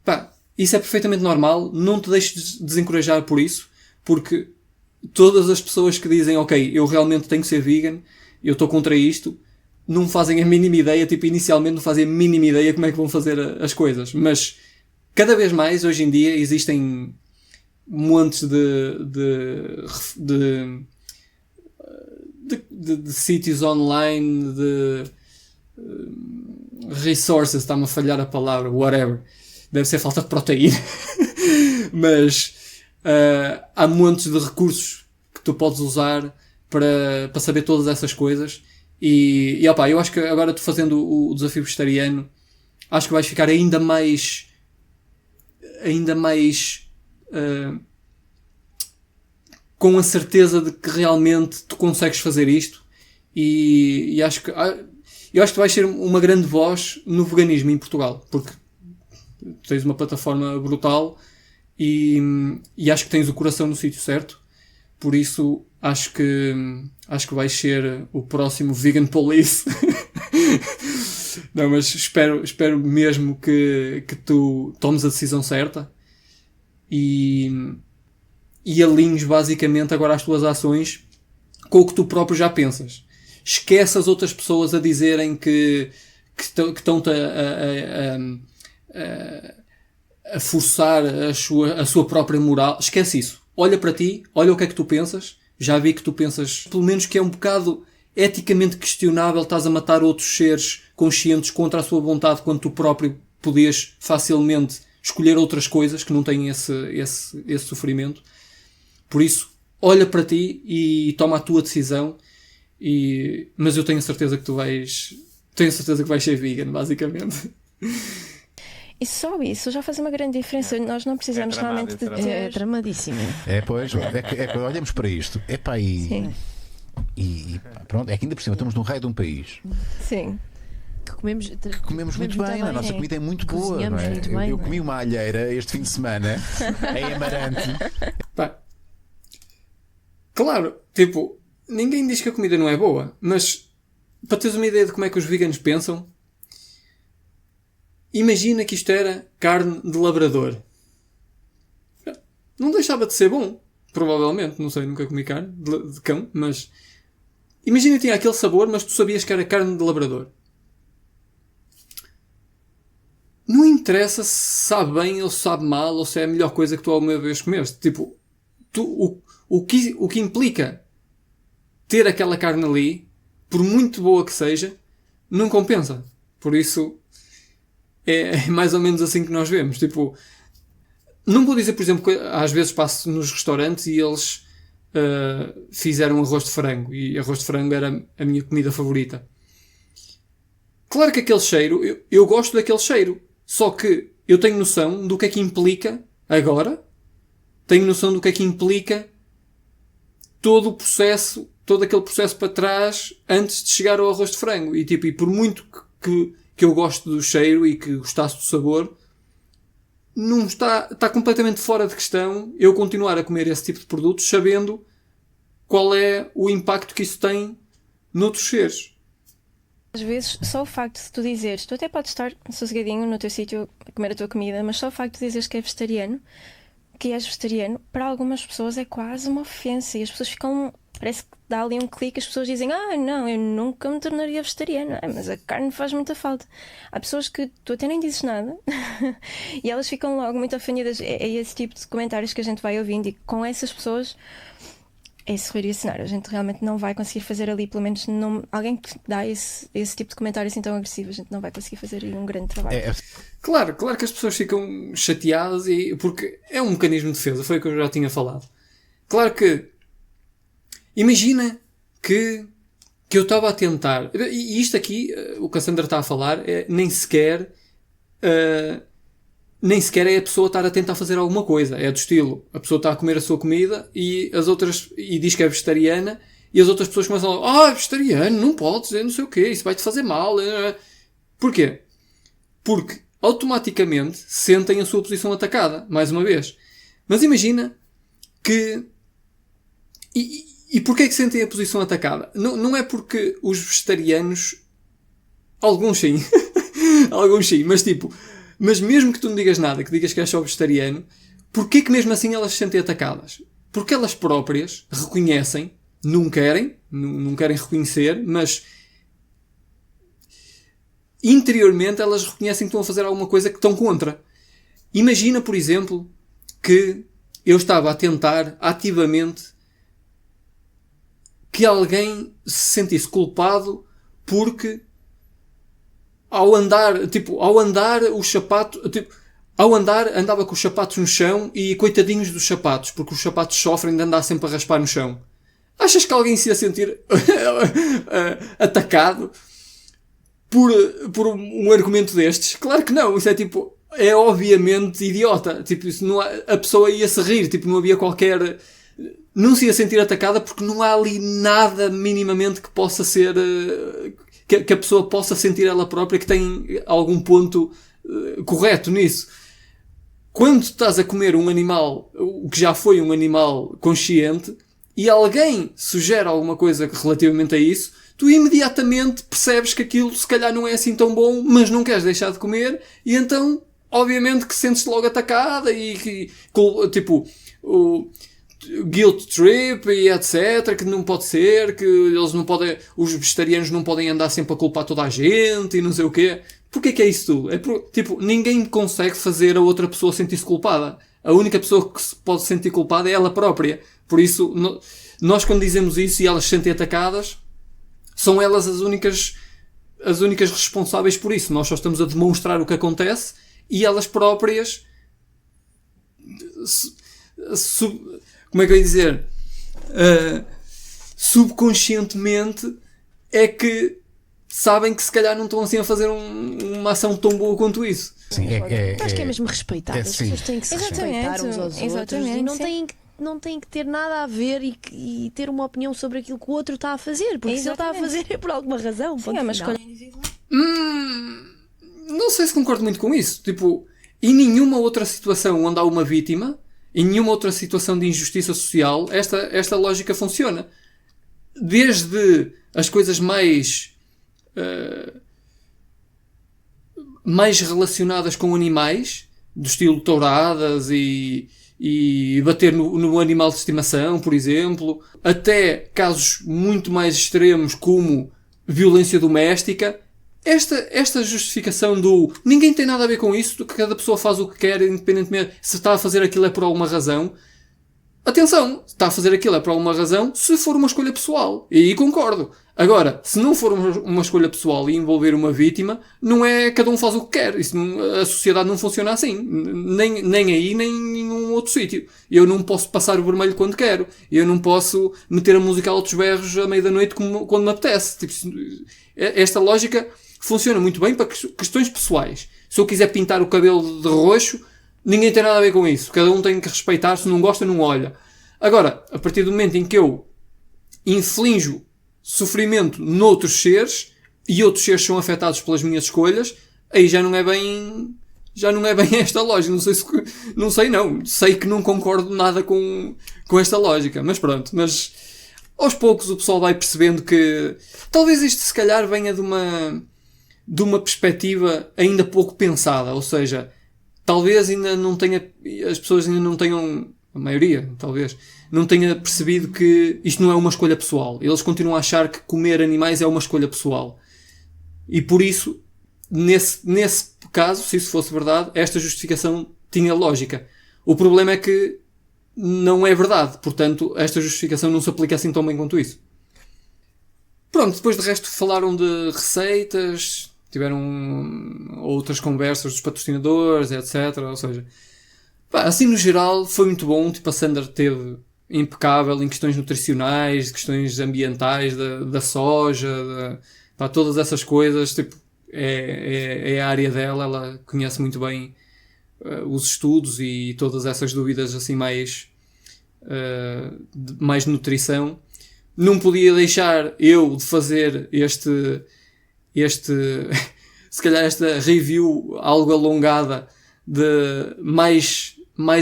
Pá, isso é perfeitamente normal, não te deixes desencorajar por isso, porque todas as pessoas que dizem, ok, eu realmente tenho que ser vegan, eu estou contra isto, não fazem a mínima ideia, tipo, inicialmente não fazem a mínima ideia como é que vão fazer as coisas. Mas, cada vez mais, hoje em dia, existem montes de sítios online, de resources, está-me a falhar a palavra, whatever. Deve ser falta de proteína. Mas, há montes de recursos que tu podes usar para saber todas essas coisas. E opa, eu acho que agora tu fazendo o desafio vegetariano, acho que vais ficar ainda mais com a certeza de que realmente tu consegues fazer isto, e acho que tu vais ser uma grande voz no veganismo em Portugal, porque tens uma plataforma brutal e acho que tens o coração no sítio certo, por isso acho que vais ser o próximo Vegan Police. Não, mas espero mesmo que tu tomes a decisão certa e alinhes basicamente agora as tuas ações com o que tu próprio já pensas. Esquece as outras pessoas a dizerem que estão-te a forçar a sua própria moral. Esquece isso. Olha para ti, olha o que é que tu pensas. Já vi que tu pensas, pelo menos, que é um bocado eticamente questionável, estás a matar outros seres conscientes contra a sua vontade, quando tu próprio podias facilmente escolher outras coisas que não têm esse sofrimento. Por isso, olha para ti e toma a tua decisão. Mas eu tenho certeza que vais ser vegan, basicamente. E só isso já faz uma grande diferença. Nós não precisamos realmente de ter... É dramadíssimo. Pois, olhamos para isto. Sim. E pronto, é que ainda por cima estamos num raio de um país. Sim. Que comemos muito bem, a nossa comida é muito boa, não é? Muito bem, eu comi uma alheira este fim de semana em Amarante. Pá, claro, tipo, ninguém diz que a comida não é boa, mas para teres uma ideia de como é que os veganos pensam, imagina que isto era carne de labrador. Não deixava de ser bom, provavelmente, não sei, nunca comi carne de cão, mas imagina que tinha aquele sabor, mas tu sabias que era carne de labrador. Não interessa se sabe bem ou se sabe mal, ou se é a melhor coisa que tu alguma vez comeste. Tipo, o que implica ter aquela carne ali, por muito boa que seja, não compensa. Por isso, é mais ou menos assim que nós vemos. Tipo, não vou dizer, por exemplo, que às vezes passo nos restaurantes e eles fizeram arroz de frango, e arroz de frango era a minha comida favorita. Claro que aquele cheiro, eu gosto daquele cheiro, só que eu tenho noção do que é que implica agora, tenho noção do que é que implica todo o processo, todo aquele processo para trás antes de chegar ao arroz de frango. E por muito que eu gosto do cheiro e que gostasse do sabor, não está completamente fora de questão eu continuar a comer esse tipo de produtos sabendo qual é o impacto que isso tem noutros seres. Às vezes, só o facto de tu dizeres, tu até podes estar sossegadinho no teu sítio a comer a tua comida, mas só o facto de dizeres que és vegetariano, para algumas pessoas é quase uma ofensa, e as pessoas ficam, parece que dá ali um clique, as pessoas dizem, não, eu nunca me tornaria vegetariana, mas a carne faz muita falta. Há pessoas que tu até nem dizes nada e elas ficam logo muito ofendidas. É esse tipo de comentários que a gente vai ouvindo, e com essas pessoas é sorrir e assinar. A gente realmente não vai conseguir fazer ali, pelo menos alguém que dá esse tipo de comentário assim tão agressivo, a gente não vai conseguir fazer aí um grande trabalho. Claro que as pessoas ficam chateadas, porque é um mecanismo de defesa, foi o que eu já tinha falado. Claro que imagina que eu estava a tentar, e isto aqui, o que a Sandra está a falar, nem sequer nem sequer é a pessoa estar a tentar fazer alguma coisa. É do estilo, a pessoa está a comer a sua comida e diz que é vegetariana e as outras pessoas começam a vegetariano, não podes, não sei o quê, isso vai-te fazer mal. Porquê? Porque automaticamente sentem a sua posição atacada, mais uma vez. Mas imagina que... E porquê é que sentem a posição atacada? Não é porque os vegetarianos... Alguns sim. Alguns sim, mas tipo... Mas mesmo que tu não digas nada, que digas que és só vegetariano, porquê que mesmo assim elas se sentem atacadas? Porque elas próprias reconhecem, não querem reconhecer, mas interiormente elas reconhecem que estão a fazer alguma coisa que estão contra. Imagina, por exemplo, que eu estava a tentar ativamente que alguém se sentisse culpado porque ao andar os sapatos, andava com os sapatos no chão e coitadinhos dos sapatos, porque os sapatos sofrem de andar sempre a raspar no chão. Achas que alguém se ia sentir atacado por um argumento destes? Claro que não. Isso é obviamente idiota. Tipo, isso não há, a pessoa ia se rir, não havia qualquer... Não se ia sentir atacada porque não há ali nada minimamente que possa ser... Que a pessoa possa sentir ela própria que tem algum ponto correto nisso. Quando estás a comer um animal, o que já foi um animal consciente, e alguém sugere alguma coisa relativamente a isso, tu imediatamente percebes que aquilo se calhar não é assim tão bom, mas não queres deixar de comer, e então, obviamente que sentes-te logo atacada e o guilt trip e etc, que não pode ser, que eles não podem, os vegetarianos não podem andar sempre a culpar toda a gente e não sei o quê. Porquê que é isso tudo? Ninguém consegue fazer a outra pessoa sentir-se culpada. A única pessoa que se pode sentir culpada é ela própria. Por isso, nós quando dizemos isso e elas se sentem atacadas, são elas as únicas responsáveis por isso. Nós só estamos a demonstrar o que acontece e elas próprias como é que eu ia dizer? Subconscientemente é que sabem que se calhar não estão assim a fazer uma ação tão boa quanto isso. Sim, acho que é mesmo respeitar. As pessoas têm que se respeitar uns aos outros e não têm que ter nada a ver e ter uma opinião sobre aquilo que o outro está a fazer, porque se ele está a fazer é por alguma razão. Sim, é uma escolha individual. Não sei se concordo muito com isso. Em nenhuma outra situação onde há uma vítima, em nenhuma outra situação de injustiça social, esta lógica funciona. Desde as coisas mais relacionadas com animais, do estilo touradas e bater no animal de estimação, por exemplo, até casos muito mais extremos como violência doméstica. Esta justificação do ninguém tem nada a ver com isso, que cada pessoa faz o que quer, independentemente se está a fazer aquilo é por alguma razão. Atenção, se está a fazer aquilo é por alguma razão, se for uma escolha pessoal. E aí concordo. Agora, se não for uma escolha pessoal e envolver uma vítima, não é cada um faz o que quer. A sociedade não funciona assim. Nem aí, nem em nenhum outro sítio. Eu não posso passar o vermelho quando quero. Eu não posso meter a música a altos berros à meia da noite quando me apetece. Esta lógica funciona muito bem para questões pessoais. Se eu quiser pintar o cabelo de roxo, ninguém tem nada a ver com isso. Cada um tem que respeitar. Se não gosta, não olha. Agora, a partir do momento em que eu inflijo sofrimento noutros seres e outros seres são afetados pelas minhas escolhas, aí já não é bem esta lógica. Sei que não concordo nada com esta lógica. Mas pronto. Mas aos poucos o pessoal vai percebendo que talvez isto se calhar venha de uma perspectiva ainda pouco pensada, ou seja, talvez ainda não tenha, as pessoas ainda não tenham, a maioria, talvez, não tenha percebido que isto não é uma escolha pessoal. Eles continuam a achar que comer animais é uma escolha pessoal. E por isso, nesse caso, se isso fosse verdade, esta justificação tinha lógica. O problema é que não é verdade. Portanto, esta justificação não se aplica assim tão bem quanto isso. Pronto, depois de resto falaram de receitas, tiveram outras conversas dos patrocinadores, etc. Ou seja, assim no geral foi muito bom. A Sandra teve impecável em questões nutricionais, questões ambientais, da soja, todas essas coisas. É a área dela, ela conhece muito bem os estudos e todas essas dúvidas assim mais de nutrição, não podia deixar eu de fazer este se calhar esta review algo alongada de mais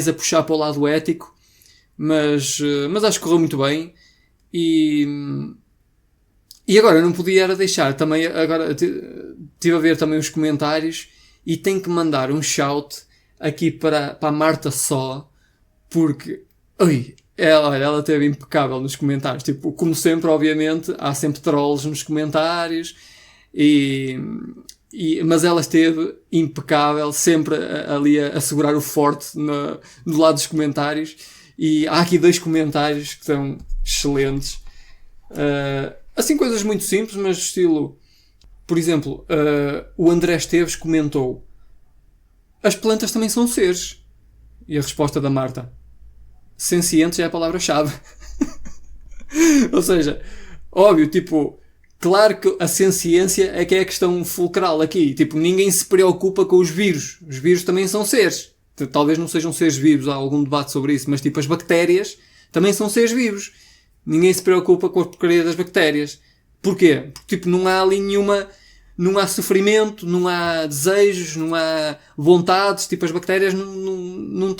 a puxar para o lado ético, mas acho que correu muito bem. E agora não podia era deixar também, agora estive a ver também os comentários e tenho que mandar um shout aqui para a Marta Só, porque ela esteve impecável nos comentários, tipo, como sempre, obviamente há sempre trolls nos comentários, mas ela esteve impecável, sempre ali a segurar o forte do lado dos comentários. E há aqui 2 comentários que são excelentes. Assim, coisas muito simples, mas estilo... Por exemplo, o André Esteves comentou: as plantas também são seres. E a resposta da Marta: sencientes é a palavra-chave. Ou seja, óbvio, tipo... Claro que a senciência é que é a questão fulcral aqui. Tipo, ninguém se preocupa com os vírus. Os vírus também são seres. Talvez não sejam seres vivos, há algum debate sobre isso, mas tipo, as bactérias também são seres vivos. Ninguém se preocupa com a porcaria das bactérias. Porquê? Porque tipo, não há ali não há sofrimento, não há desejos, não há vontades. Tipo, as bactérias não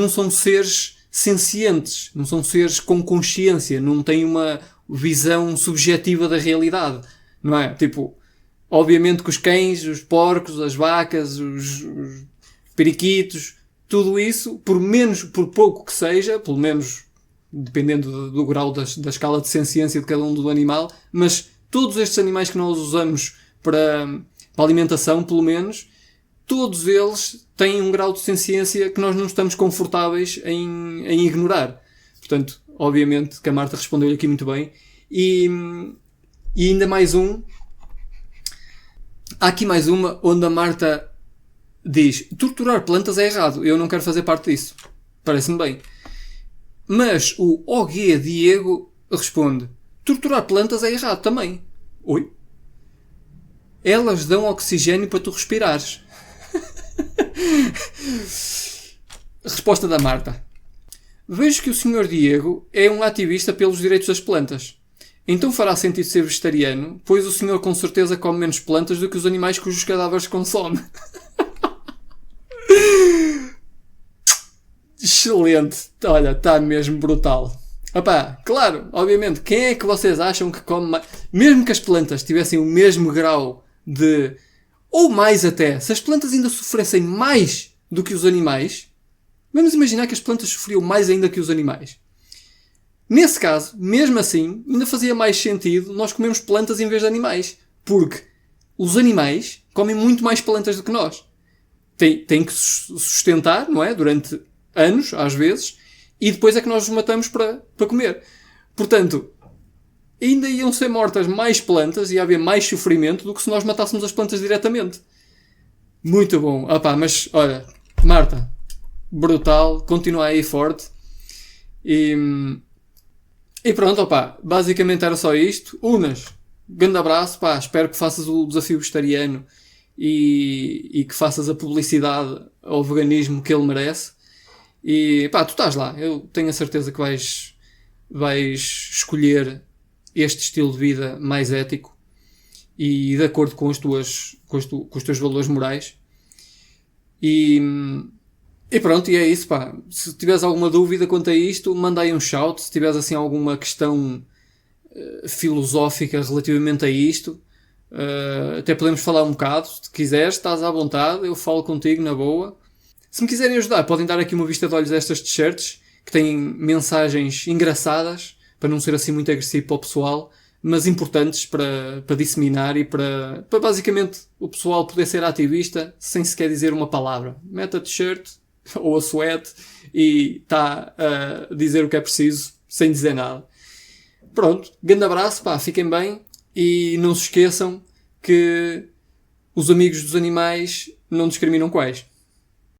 são seres sencientes, não são seres com consciência, não têm uma visão subjetiva da realidade, não é? Tipo, obviamente que os cães, os porcos, as vacas, os periquitos, tudo isso, por pouco que seja, pelo menos dependendo do grau da escala de senciência de cada um do animal, mas todos estes animais que nós usamos para alimentação, pelo menos, todos eles têm um grau de senciência que nós não estamos confortáveis em ignorar. Portanto, obviamente que a Marta respondeu aqui muito bem. E ainda mais um. Há aqui mais uma onde a Marta diz: torturar plantas é errado, eu não quero fazer parte disso. Parece-me bem. Mas o OG Diego responde: torturar plantas é errado também. Oi? Elas dão oxigênio para tu respirares. Resposta da Marta: vejo que o Sr. Diego é um ativista pelos direitos das plantas. Então fará sentido ser vegetariano, pois o senhor com certeza come menos plantas do que os animais cujos cadáveres consome. Excelente. Olha, está mesmo brutal. Opá, claro, obviamente, quem é que vocês acham que come mais? Mesmo que as plantas tivessem o mesmo grau de... ou mais até, se as plantas ainda sofressem mais do que os animais, vamos imaginar que as plantas sofriam mais ainda que os animais. Nesse caso, mesmo assim, ainda fazia mais sentido nós comermos plantas em vez de animais. Porque os animais comem muito mais plantas do que nós. Têm que sustentar, não é? Durante anos, às vezes, e depois é que nós os matamos para comer. Portanto, ainda iam ser mortas mais plantas e ia haver mais sofrimento do que se nós matássemos as plantas diretamente. Muito bom. Mas, olha, Marta, brutal, continua aí forte. E pronto, basicamente era só isto. Unas, grande abraço, espero que faças o desafio vegetariano e que faças a publicidade ao veganismo que ele merece. E tu estás lá, eu tenho a certeza que vais escolher este estilo de vida mais ético e de acordo com os teus valores morais. E pronto, e é isso, Se tiveres alguma dúvida quanto a isto, manda aí um shout. Se tiveres assim alguma questão filosófica relativamente a isto, até podemos falar um bocado. Se quiseres, estás à vontade, eu falo contigo na boa. Se me quiserem ajudar, podem dar aqui uma vista de olhos a estas t-shirts, que têm mensagens engraçadas, para não ser assim muito agressivo para o pessoal, mas importantes para disseminar e para basicamente o pessoal poder ser ativista sem sequer dizer uma palavra. Mete a t-shirt ou a suéte e está a dizer o que é preciso sem dizer nada. Pronto, grande abraço, fiquem bem e não se esqueçam que os amigos dos animais não discriminam quais.